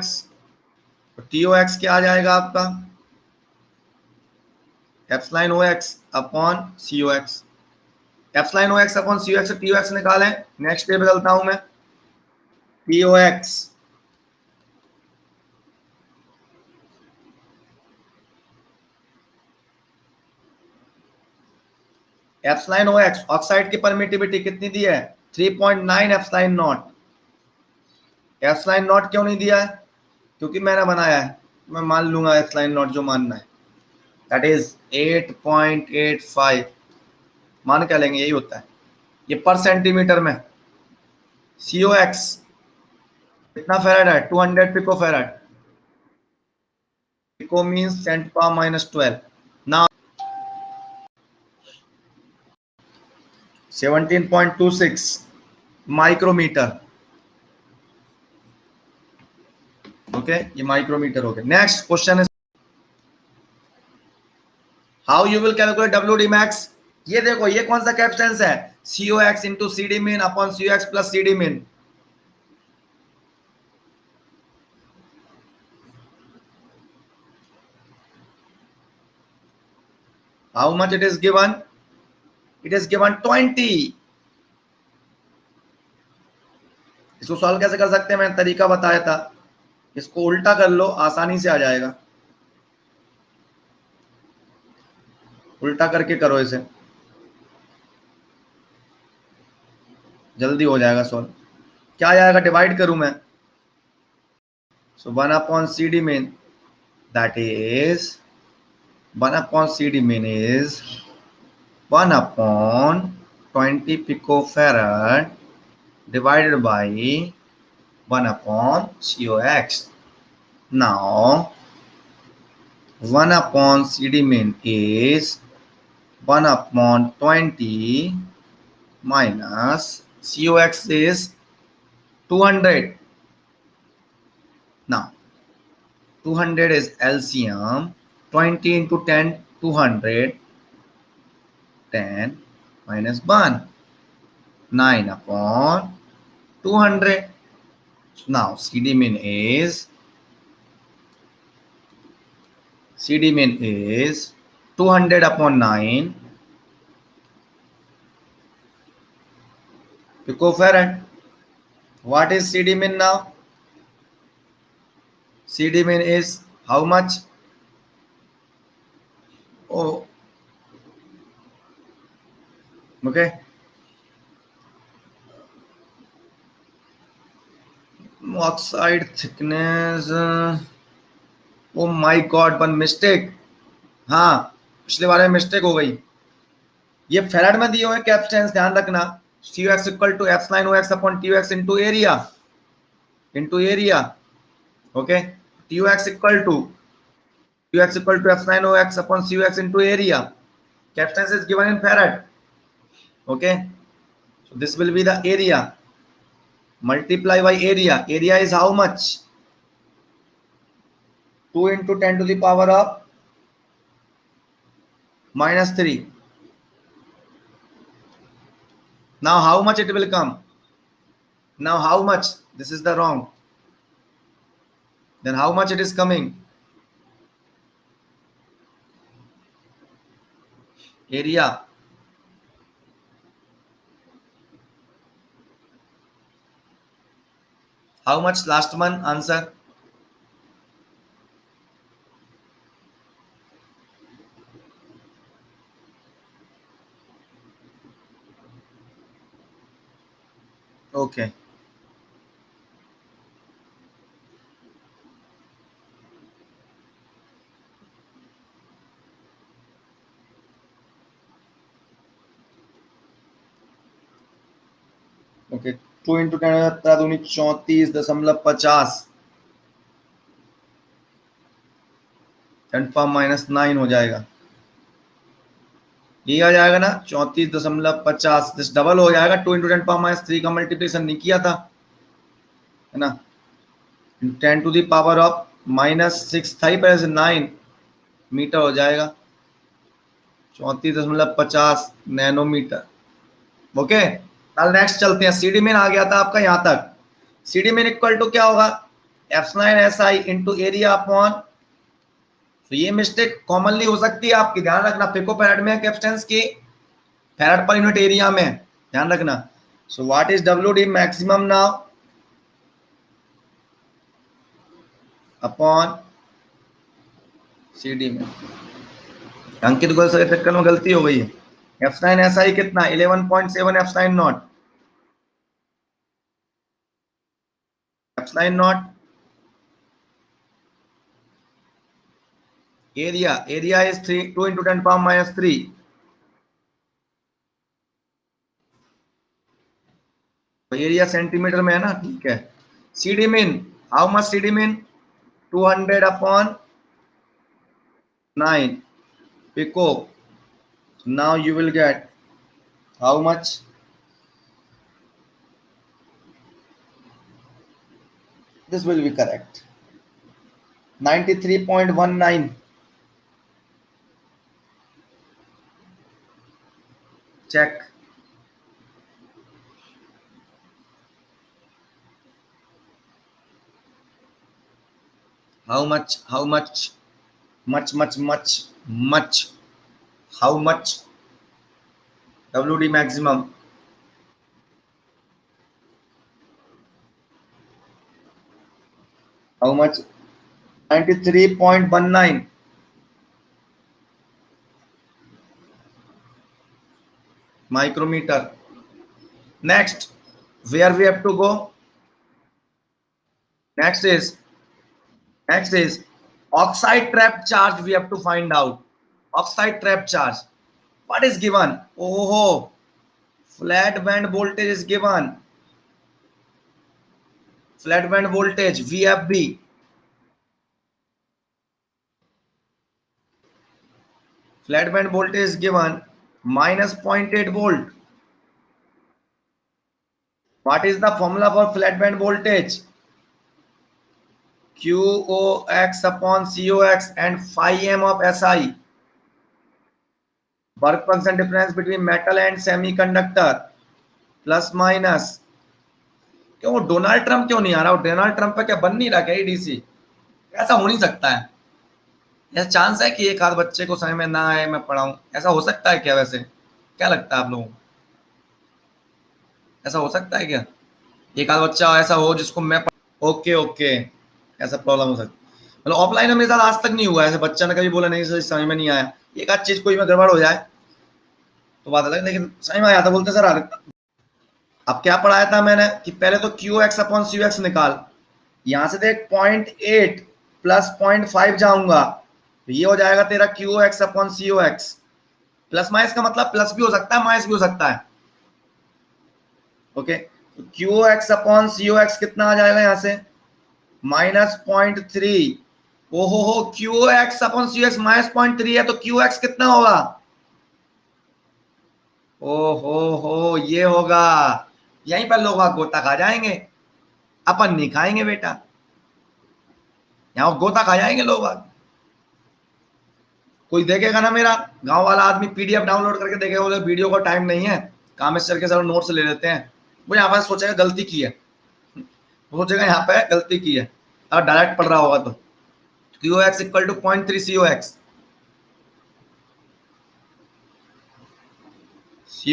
TOX क्या आ जाएगा आपका? Epsilon OX upon COX। Epsilon OX upon COX से TOX निकालें। नेक्स्ट पे बदलता हूं मैं, TOX एप्सिलॉन OX, ऑक्साइड की परमिटिविटी कितनी दी है 3.9 एप्सिलॉन नॉट। एप्सिलॉन नॉट क्यों नहीं दिया है? क्योंकि मैंने बनाया है, मैं मान लूंगा एप्सिलॉन नॉट जो मानना है, दैट इज 8.85 मान क्या लेंगे, यही होता है ये पर सेंटीमीटर में। COX कितना फेराड है 200 pico farad, pico means 10⁻⁻12। Now 17.26 micrometre. Okay, ये माइक्रोमीटर हो गया। Next question is how you will calculate WD max. ये देखो ये कौन सा कैपेसिटेंस है COX इंटू CD min अपॉन COX plus CD min। How much it is given? It is given 20। इसको सॉल्व कैसे कर सकते हैं, मैंने तरीका बताया था, इसको उल्टा कर लो आसानी से आ जाएगा, उल्टा करके करो इसे, जल्दी हो जाएगा सॉल्व। क्या आ जाएगा, डिवाइड करूं मैं, सो 1 upon CD min, that is 1 upon CD min is 1 upon 20 picofarad divided by 1 upon COX. Now 1 upon CD min is 1 upon 20 minus COX is 200. Now 200 is LCM, 20 into 10 200, 10 minus 1 9 upon 200. Now CD min is 200 upon 9 picofarad. What is CD min now? CD min is how much? Oh, okay. Oxide thickness. Oh my God, one mistake. हाँ, पिछले बार में मिस्टेक हो गई। ये फेराड में दिए हुए कैपेसिटेंस ध्यान रखना, COX equal to epsilon OX upon TOX into area, okay. TOX equal to epsilon OX upon COX into area, capacitance is given in farad, okay, so this will be the area multiply by area is how much 2 into 10 to the power of -3. Now how much it will come, now how much, this is the wrong, then how much it is coming, area how much, last one answer, okay okay 2 into 10 34.50 10⁻⁹ हो जाएगा, ये आ जाएगा ना 34.50, दिस डबल हो जाएगा। 2 इंटू 10⁻³ का मल्टीप्लिकेशन नहीं किया था, है ना। 10⁻⁻⁻6 था ही पहले से, 9 मीटर हो जाएगा, 34.50 नैनोमीटर। ओके, कल नेक्स्ट चलते हैं। सीडी मेन आ गया था आपका यहाँ तक। सीडी मेन इक्वल टू क्या होगा, epsilon S I into area upon, तो ये मिस्टेक कॉमनली हो सकती है आपकी, ध्यान रखना। पिको फैराड में कैपेसिटेंस की, फैराड पर यूनिट एरिया में, ध्यान रखना। So what is W D maximum now upon CD में। अंकित गोयल के चक्कर में गलती हो गई है। एप्सिलॉन एस आई कितना 11.7 epsilon naught, epsilon naught area is 2 into 10⁻⁻3, area centimetre में है ना, ठीक है। CD mean, how much CD mean 200 upon 9 pico. Now you will get how much, this will be correct 93.19। check, how much much how much WD maximum, how much 93.19 micrometer। next, where we have to go, next is oxide trap charge, we have to find out oxide trap charge. What is given, oh, flat band voltage is given, flat band voltage VFB, flat band voltage is given minus 0.8 volt. What is the formula for flat band voltage, QOX upon COX and phi m of SI, work function difference between metal and semiconductor, plus minus. क्यों वो डोनाल्ड ट्रंप क्यों नहीं आ रहा, वो डोनाल्ड ट्रंप पे क्या बन नहीं रहा क्या डीसी, ऐसा हो नहीं सकता है। ऐसा चांस है कि एक आध बच्चे को समझ में ना आए मैं पढ़ाऊं, ऐसा हो सकता है क्या, वैसे क्या लगता है आप लोगों को, ऐसा हो सकता है क्या, एक आध बच्चा ऐसा हो जिसको मैं ओके ओके, ऐसा प्रॉब्लम हो सकता है। मतलब ऑफलाइन में मेरे साथ आज तक नहीं हुआ ऐसे, बच्चा ने कभी बोला नहीं सर समझ में नहीं आया, एक आध चीज कोई में गड़बड़ हो जाए तो बात अलग, लेकिन समझ में आया था बोलते सर। अब क्या पढ़ाया था मैंने कि पहले तो क्यू एक्स अपॉन सी एक्स निकाल, यहां से देख 0.8 प्लस 0.5 जाऊंगा तो ये हो जाएगा तेरा क्यू एक्स अपॉन सी एक्स। प्लस माइनस का मतलब प्लस भी हो सकता है माइनस भी हो सकता है, ओके। क्यू एक्स अपॉन सी एक्स कितना आ जाएगा यहाँ से -0.3। ओहो हो, क्यू एक्स अपॉन सी एक्स -0.3 है तो क्यू एक्स कितना होगा, ओहो हो ये होगा, यहीं पर लोग गोता खा जाएंगे, अपन नहीं खाएंगे बेटा, यहाँ गोता खा जाएंगे लोग। कोई देखेगा ना मेरा गांव वाला आदमी पीडीएफ डाउनलोड करके देखेगा, बोले वीडियो को टाइम नहीं है, कामेश्वर के सर नोट्स ले लेते हैं, वो यहाँ पर सोचेगा गलती की है, वो सोचेगा यहाँ पे गलती की है, अगर डायरेक्ट पढ़ रहा होगा तो। Q X equal to 0.3 C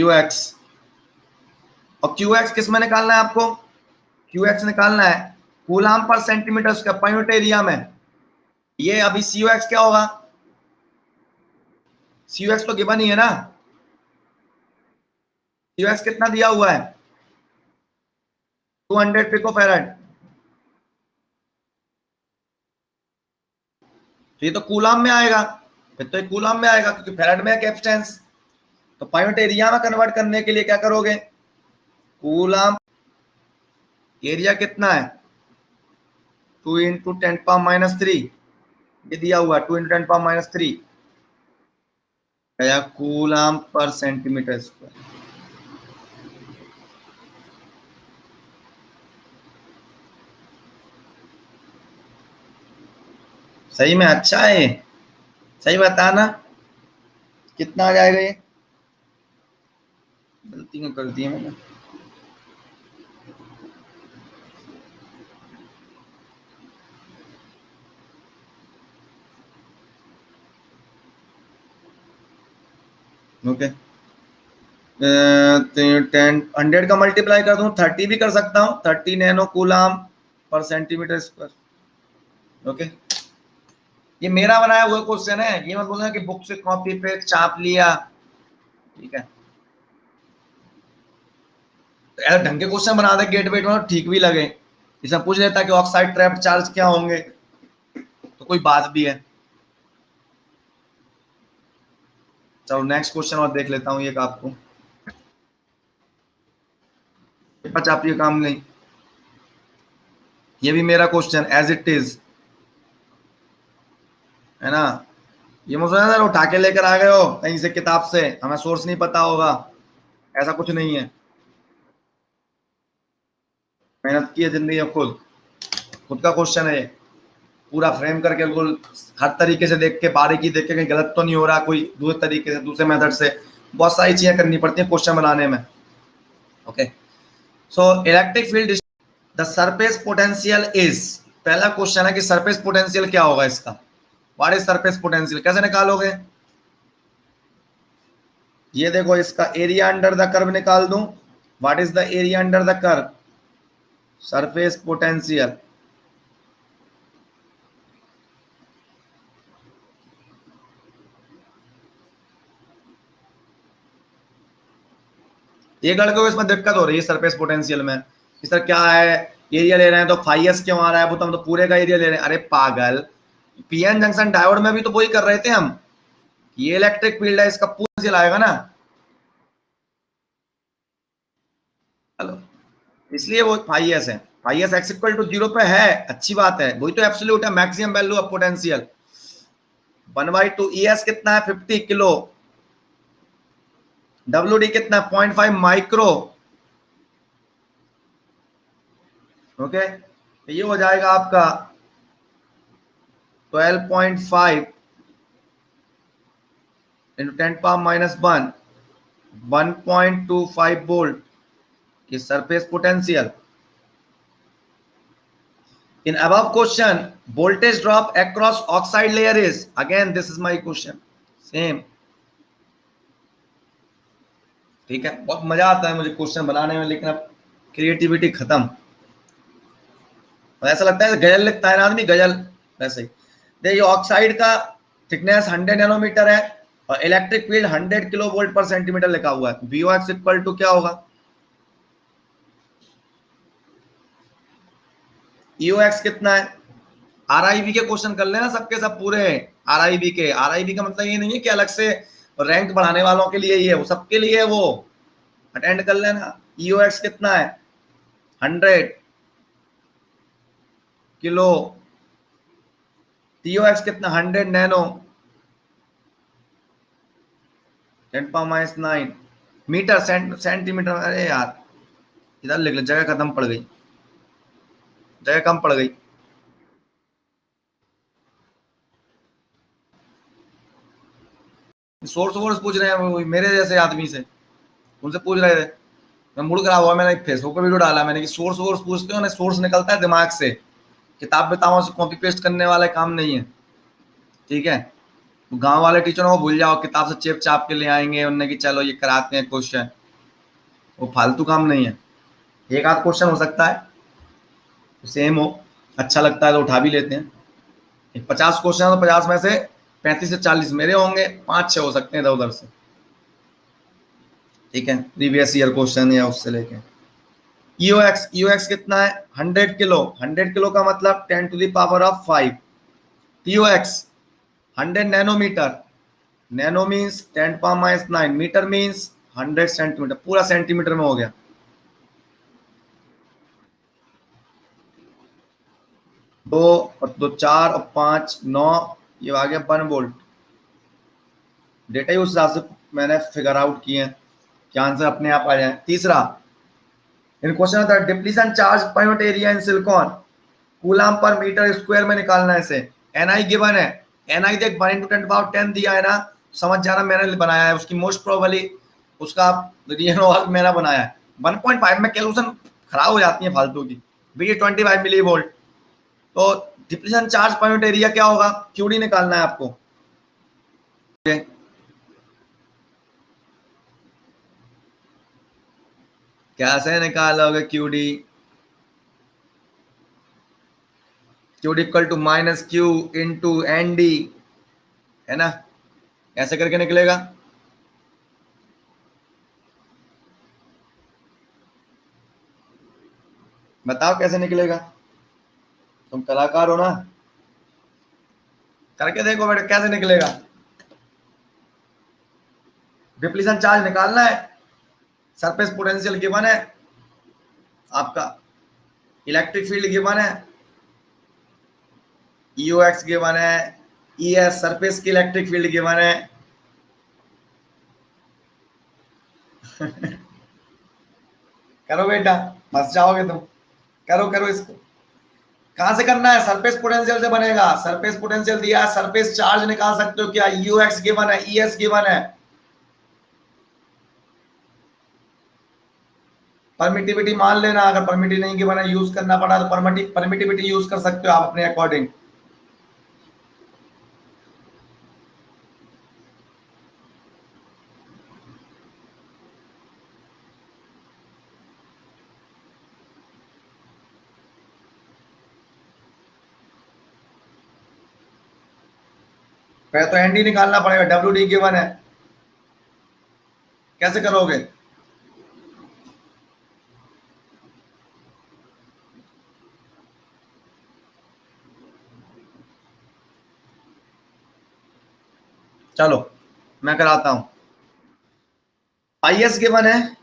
O X, और क्यू एक्स किस में निकालना है आपको, क्यू एक्स निकालना है कूलाम पर सेंटीमीटर स्क्वायर पर यूनिट एरिया में। ये अभी सी ओ एक्स क्या होगा, सी ओ एक्स तो गिवन ही है ना, सी ओ एक्स कितना दिया हुआ है 200 पिकोफैराड, तो ये तो कूलाम में आएगा, फिर तो ये कूलाम में आएगा क्योंकि फैराड में है कैपेसिटेंस। तो पॉइंट एरिया में कन्वर्ट करने के लिए क्या करोगे, कूलाम एरिया कितना है 2 इंटू 10⁻³ ये दिया हुआ 2 इंटू 10⁻³ या कूलाम पर सेंटीमीटर स्क्वायर। सही में अच्छा है, सही बताना कितना आ जाएगा, ये गलती कर दी है मैंने। ओके 100 का मल्टीप्लाई कर दूं 30 भी कर सकता हूं, 30 नैनो कूलाम पर सेंटीमीटर स्क्वायर। ओके ये मेरा बनाया हुआ क्वेश्चन है, ये मत बोलना कि बुक से कॉपी पे चाप लिया, ठीक है। तो ऐसा ढंग के क्वेश्चन बना दे गेट वेट में ठीक भी लगे, इसमें पूछ लेता कि ऑक्साइड ट्रैप चार्ज क्या होंगे तो कोई बात भी है। चलो नेक्स्ट क्वेश्चन और देख लेता हूँ एक आपको, आप ये काम नहीं, ये भी मेरा क्वेश्चन एज इट इज है ना। ये मुझे उठा के लेकर आ गए हो कहीं से किताब से, हमें सोर्स नहीं पता होगा, ऐसा कुछ नहीं है। मेहनत की है जिंदगी में, खुद खुद का क्वेश्चन है ये, पूरा फ्रेम करके बिल्कुल हर तरीके से देख के बारीकी देख के कहीं गलत तो नहीं हो रहा, कोई दूसरे तरीके से दूसरे मेथड से, बहुत सारी चीजें करनी पड़ती है क्वेश्चन बनाने में। Okay so electric field the surface potential is, पहला क्वेश्चन है कि सरफेस पोटेंशियल क्या होगा इसका, व्हाट इज सरफेस पोटेंशियल, कैसे निकालोगे। ये देखो इसका एरिया अंडर द कर्व निकाल दूं, what is the area under the curve, surface potential. ये लड़के को इसमें दिक्कत हो रही है सरफेस पोटेंशियल में, इस तरह क्या है एरिया ले रहे हैं तो फाइएस क्यों आ रहा है, वो तो हम तो पूरे का एरिया ले रहे हैं। अरे पागल, पीएन जंक्शन डायोड में भी तो वही कर रहे थे हम, ये इलेक्ट्रिक फील्ड है इसका पोटेंशियल आएगा ना, चलो इसलिए वो फाइएस है, फाइएस एक्स इक्वल टू 0 पे है, अच्छी बात है, वही तो एब्सोल्यूट है maximum value of potential. 1/2 ES कितना है 50 किलो, WD कितना है 0.5 माइक्रो। ओके ये हो जाएगा आपका 12.5 इंटू 10⁻⁻1 1.25 वोल्ट की surface potential. In above question, voltage drop across oxide layer is, again this is my question, same, ठीक है। बहुत मजा आता है मुझे क्वेश्चन बनाने में, लेकिन अब क्रिएटिविटी खत्म, ऐसा लगता है गजल लिखता है ना आदमी, गजल वैसे ही। देखिए ऑक्साइड का थिकनेस 100 नैनोमीटर है और इलेक्ट्रिक फील्ड 100 किलो वोल्ट पर सेंटीमीटर लिखा हुआ है, VOX इक्वल टू क्या होगा, EOX कितना है। RIB के क्वेश्चन कर लेना सबके सब पूरे, RIB के, RIB का मतलब ये नहीं है कि अलग से रैंक बढ़ाने वालों के लिए ही है, वो सबके लिए है, वो अटेंड कर लेना। EOX कितना है 100 किलो, TOX कितना 100 नैनो 10⁻⁹ मीटर सेंटीमीटर। अरे यार इधर लिख ले, जगह खत्म पड़ गई, जगह कम पड़ गई। सोर्स वोर्स पूछ रहे हैं मेरे जैसे आदमी से, उनसे पूछ रहे थे, मैं मूड खराब हुआ, मैंने फेसबुक पे वीडियो डाला मैंने कि सोर्स वोर्स पूछते हो, सोर्स निकलता है दिमाग से, किताब बताओ से कॉपी पेस्ट करने वाला काम नहीं है, ठीक है। तो गांव वाले टीचरों को भूल जाओ, किताब से चेप चाप के ले आएंगे उनने कि चलो ये कराते हैं क्वेश्चन, वो फालतू काम नहीं है। एक आध क्वेश्चन हो सकता है सेम हो, अच्छा लगता है तो उठा भी लेते हैं। 50 क्वेश्चन है तो 50 में से 35 से 40 मेरे होंगे, 5-6 हो सकते हैं इधर उधर से, ठीक है, प्रीवियस ईयर क्वेश्चन या उससे लेके। ईओएक्स कितना है 100 किलो, 100 किलो का मतलब 10 to the power of 5। TOX 100 nanometre, nano means 10 power minus 9, metre means 100 centimetre, पूरा सेंटीमीटर में हो गया। दो और दो 4 और 5 9, ये आ गया 1 वोल्ट। डेटा ही उस हिसाब से मैंने फिगर आउट किए हैं कि आंसर अपने आप आ जाए। तीसरा इन क्वेश्चन होता है depletion charge per unit area in silicon coulomb per metre square में निकालना है इसे। एनआई गिवन है, एनआई देख 1 × 10⁻10 दिया है ना, समझ जाना मैंने बनाया है, उसकी मोस्ट प्रोबेबली उसका रियल वर्क मैंने बनाया है। 1.5 में कैलकुलेशन खराब हो जाती है फालतू की। भी 25 मिली वोल्ट, तो depletion charge per unit area क्या होगा, क्यूडी निकालना है आपको। कैसे निकालोगे QD, QD equal to minus Q into N D, है ना, ऐसे करके निकलेगा। बताओ कैसे निकलेगा, तुम कलाकार हो ना, करके देखो बेटा कैसे निकलेगा। डिप्लीशन चार्ज निकालना है, सरफेस पोटेंशियल गिवन है, आपका इलेक्ट्रिक फील्ड गिवन है, ईओएक्स गिवन है, ईएस सरफेस की इलेक्ट्रिक फील्ड गिवन है। करो बेटा, फंस जाओगे तुम, करो करो इसको। कहां से करना है, सरफेस पोटेंशियल से बनेगा। सरफेस पोटेंशियल दिया है, सरफेस चार्ज निकाल सकते हो क्या, यूएक्स गिवन है, ईएस गिवन है। परमिटिविटी मान लेना, अगर परमिटिव नहीं गिवन है यूज करना पड़ा तो परमिटिविटी यूज कर सकते हो आप अपने अकॉर्डिंग। पहले तो एनडी निकालना पड़ेगा, डब्ल्यू डी गिवन है, कैसे करोगे। चलो मैं कराता हूं। आईएस गिवन है,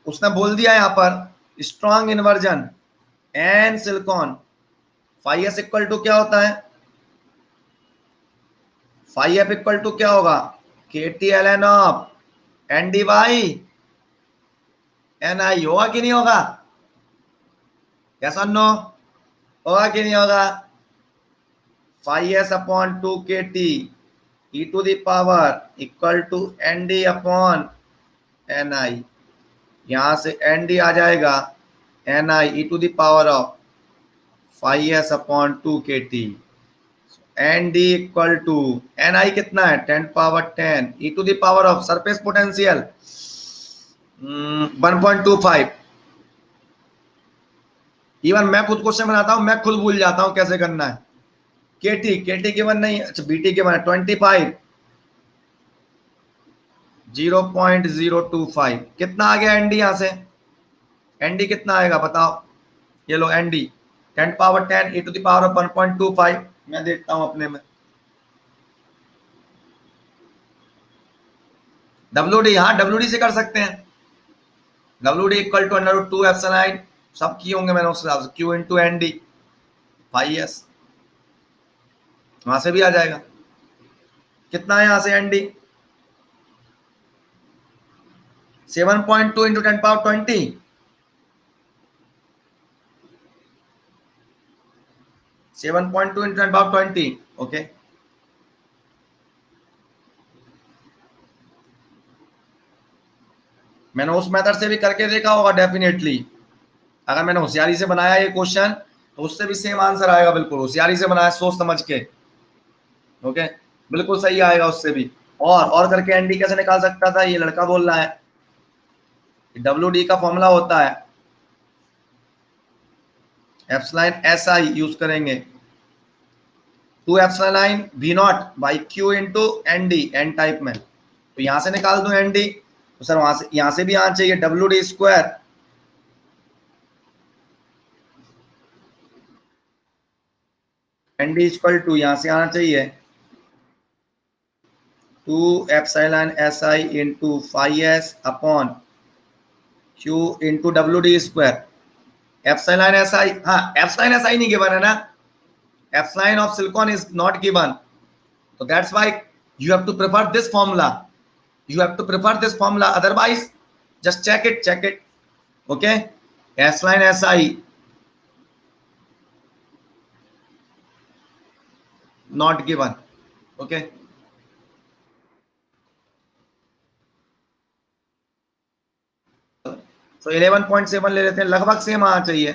उसने बोल दिया यहां पर strong inversion N silicon, phi equal to क्या होता है, फाइव इक्वल टू क्या होगा, K T L N of N D by N I, होगा कि नहीं होगा, कैसा नो, होगा कि नहीं होगा। 5s/2 K T E to the power equal to N D upon N I, यहां से एन डी आ जाएगा N I E to the power of 5s/2 K T, N D equal to N I कितना है 10⁻10 E to the power of surface potential 1.25। Even मैं खुद क्वेश्चन बनाता हूं, मैं खुद भूल जाता हूं कैसे करना है। केटी गिवन नहीं, अच्छा बीटी गिवन है 25 0.025, कितना आ गया एनडी, यहां से एनडी कितना आएगा बताओ, ये लो ND 10⁻10 E to the power of 1.25। मैं देखता हूं अपने में, डब्ल्यूडी, हाँ डब्ल्यूडी से कर सकते हैं, डब्ल्यूडी इक्वल टू √2 एप्सिलॉन, सब किए होंगे मैंने उस हिसाब से, Q into N D 5s, वहां से भी आ जाएगा। कितना है यहां से N D 7.2 into 10⁻20, 7.2 into 10⁻20, okay. मैंने उस मेथड से भी करके देखा होगा डेफिनेटली, अगर मैंने होशियारी से बनाया ये क्वेश्चन तो उससे भी सेम आंसर आएगा, बिल्कुल होशियारी से बनाया सोच समझ के, ओके बिल्कुल सही आएगा उससे भी। और करके एनडी कैसे निकाल सकता था, ये लड़का बोल रहा है डब्ल्यू डी का फॉर्मूला होता है एप्सिलॉन एस आई यूज करेंगे 2 epsilon V naught by Q into N D, N type में, तो यहां से निकाल दूं एन डी, तो सर वहां से यहां से भी आना चाहिए W D square N D equal to, यहां से आना चाहिए 2 epsilon S I into five S upon Q into W D square. Epsilon S I, हाँ एप्सिलॉन एस आई नहीं गिवन है ना, epsilon of silicon is not given, so that's why you have to prefer this formula, you have to prefer this formula, otherwise just check it, okay, s line si not given, okay, तो 11.7 ले लेते हैं, लगभग सेम आना चाहिए।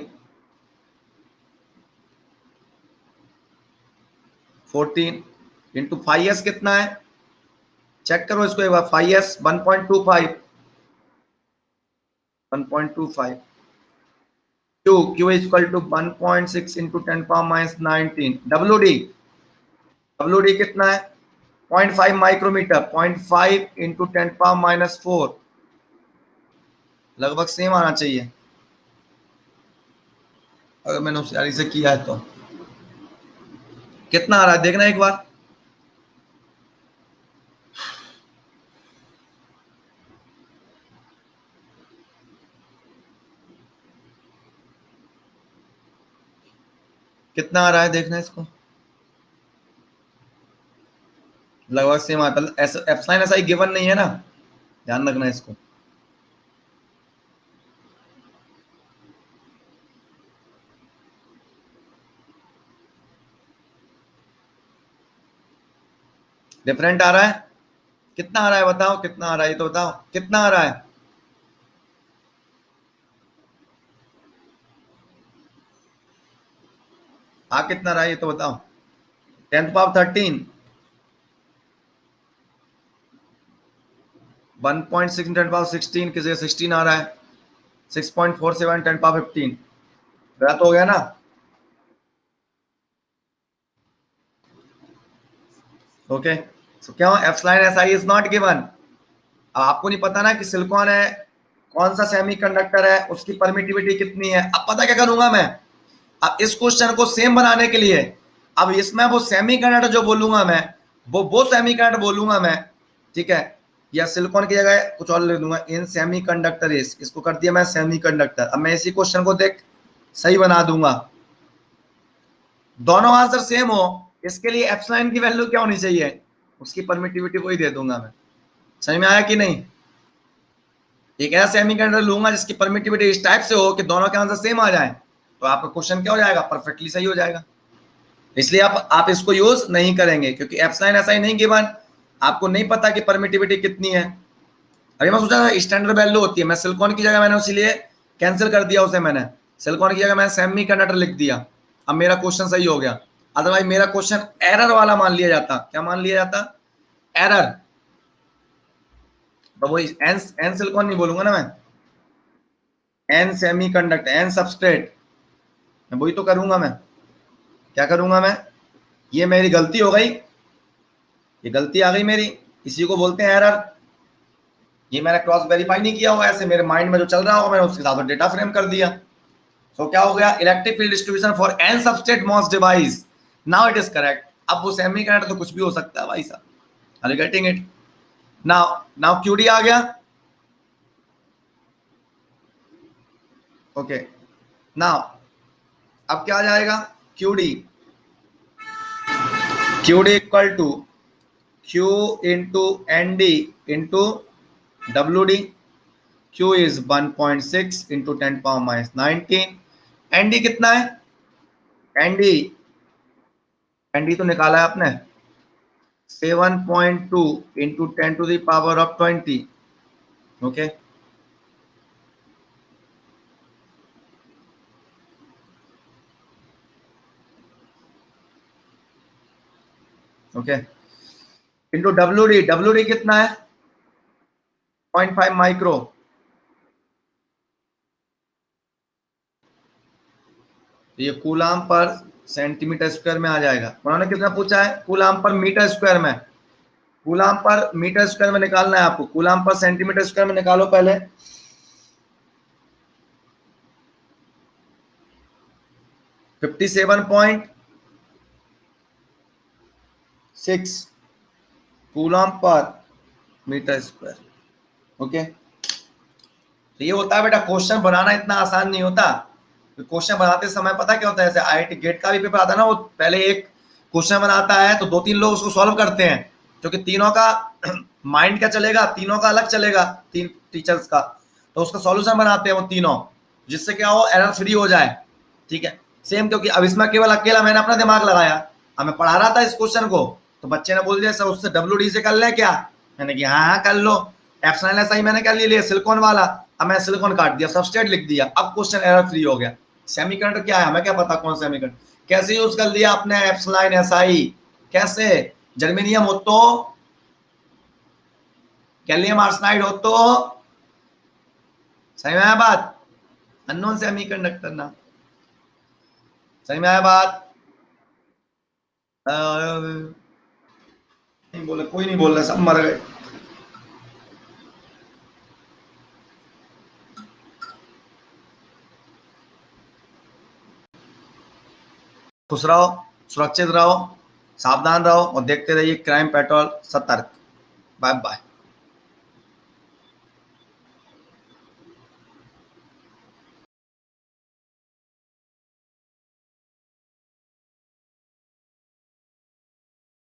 14 इंटू 5s कितना है, चेक करो इसको एक बार, 5s 1.25, 1.25, q is equal to 1.6 into 10 power minus 19, wd कितना है 0.5 माइक्रोमीटर, 0.5 इंटू 10 पावर माइनस 4, लगभग सेम आना चाहिए अगर मैंने होशियारी से किया है तो। कितना आ रहा है देखना एक बार, कितना आ रहा है देखना इसको, लगभग सेम आता है, एप्सिलॉन ऐसा ही गिवन नहीं है ना, ध्यान रखना इसको। डिफरेंट आ रहा है, कितना आ रहा है बताओ, कितना आ रहा है ये तो बताओ, कितना आ रहा है, आ कितना रहा है ये तो बताओ, 10 पावर 13, 1.6 10 पावर 16, किसी 16 आ रहा है, 6.47 10 पावर 15, गलत हो गया ना। ओके सो क्या epsilon SI is not given, आपको नहीं पता ना कि सिलिकॉन है, कौन सा सेमीकंडक्टर है, उसकी परमिटिविटी कितनी है। अब पता क्या करूंगा मैं, अब इस क्वेश्चन को सेम बनाने के लिए, अब इसमें वो सेमीकंडक्टर जो बोलूंगा मैं, वो सेमीकंडक्टर बोलूंगा मैं, ठीक है, या सिलिकॉन की जगह कुछ और ले दूंगा, इन सेमीकंडक्टर इज, इसको कर दिया मैं सेमीकंडक्टर। अब मैं इसी क्वेश्चन को देख सही बना दूंगा, दोनों आंसर सेम हो, इसके लिए एप्सिलॉन की वैल्यू क्या होनी चाहिए, उसकी परमिटिविटी वही दे दूंगा मैं। समझ में आया कि नहीं, एक ऐसा सेमीकंडक्टर लूंगा जिसकी परमिटिविटी इस टाइप से हो कि दोनों के आंसर सेम आ जाए, तो आपका क्वेश्चन क्या हो जाएगा, परफेक्टली सही हो जाएगा। इसलिए आप इसको यूज नहीं करेंगे क्योंकि एप्सिलॉन ऐसा ही नहीं गिवन, आपको नहीं पता कि परमिटिविटी कितनी है। अभी मैं सोचा था स्टैंडर्ड वैल्यू होती है, मैं सिलिकॉन की जगह मैंने इसीलिए कैंसिल कर दिया उसे, मैंने सिलिकॉन की जगह मैंने सेमीकंडक्टर लिख दिया, अब मेरा क्वेश्चन सही हो गया। अदरवाइज मेरा क्वेश्चन एरर वाला मान लिया जाता, क्या मान लिया जाता, एरर। तो वही एन सिलिकॉन नहीं बोलूंगा ना मैं, एन सेमीकंडक्टर, एन सबस्ट्रेट, मैं वही तो करूंगा मैं। क्या करूंगा मैं, ये मेरी गलती हो गई, ये गलती आ गई मेरी, इसी को बोलते हैं एरर। ये मैंने क्रॉस वेरीफाई नहीं किया होगा, ऐसे मेरे माइंड में जो चल रहा होगा मैंने उसके साथ डेटा फ्रेम कर दिया। सो क्या हो गया, electric field distribution for N substrate MOS device, now it is correct. अब वो सेमीकंडक्टर तो कुछ भी हो सकता है भाई साहब, are you getting it, now QD आ गया, ओके नाउ अब क्या आ जाएगा, QD, QD equal to Q into N D into W D, Q is 1.6 into 10 power minus 19, N D कितना है, एन डी, एन डी तो निकाला है आपने 7.2 into 10 to the power of 20, okay okay into W D कितना है 0.5 माइक्रो, तो ये कूलाम पर सेंटीमीटर स्क्वायर में आ जाएगा। उन्होंने कितना पूछा है, कूलाम पर मीटर स्क्वायर में, कूलाम पर मीटर स्क्वायर में निकालना है आपको, कूलाम पर सेंटीमीटर स्क्वायर में निकालो पहले, 57.2 6 coulomb per metre square. Okay, तो ये होता है बेटा, क्वेश्चन बनाना इतना आसान नहीं होता। क्वेश्चन बनाते समय पता क्या होता है, जैसे आईआईटी गेट का भी पेपर आता है ना, वो पहले एक क्वेश्चन बनाता है तो 2-3 लोग उसको सॉल्व करते हैं, क्योंकि तीनों का माइंड क्या चलेगा, तीनों का अलग चलेगा, 3 टीचर्स का, तो उसका सॉल्यूशन बनाते हैं वो तीनों, जिससे क्या हो, एरर फ्री हो जाए। ठीक है, सेम, क्योंकि अब इसमें केवल अकेला मैंने अपना दिमाग लगाया, अब मैं पढ़ा रहा था इस क्वेश्चन को, तो बच्चे ने बोल दिया सर उससे WD से कर ले क्या, मैंने कहा हाँ हाँ कर लो, एप्सिलॉन एसआई मैंने कर लिया सिलिकॉन वाला, अब मैं सिलिकॉन काट दिया, सबस्ट्रेट लिख दिया, अब क्वेश्चन एरर फ्री हो गया। सेमीकंडक्टर क्या है, हमें क्या पता कौन सेमीकंडक्टर, कैसे यूज कर दिया आपने एप्सिलॉन एसआई, कैसे, जर्मेनियम हो तो, गैलियम आर्सेनाइड हो तो, सही में आया बात, अननोन सेमीकंडक्टर ना, सही में आया बात। नहीं बोले, कोई नहीं बोल रहा, सब मर गए। खुश रहो, सुरक्षित रहो, सावधान रहो और देखते रहिए क्राइम पेट्रोल सतर्क। Bye bye.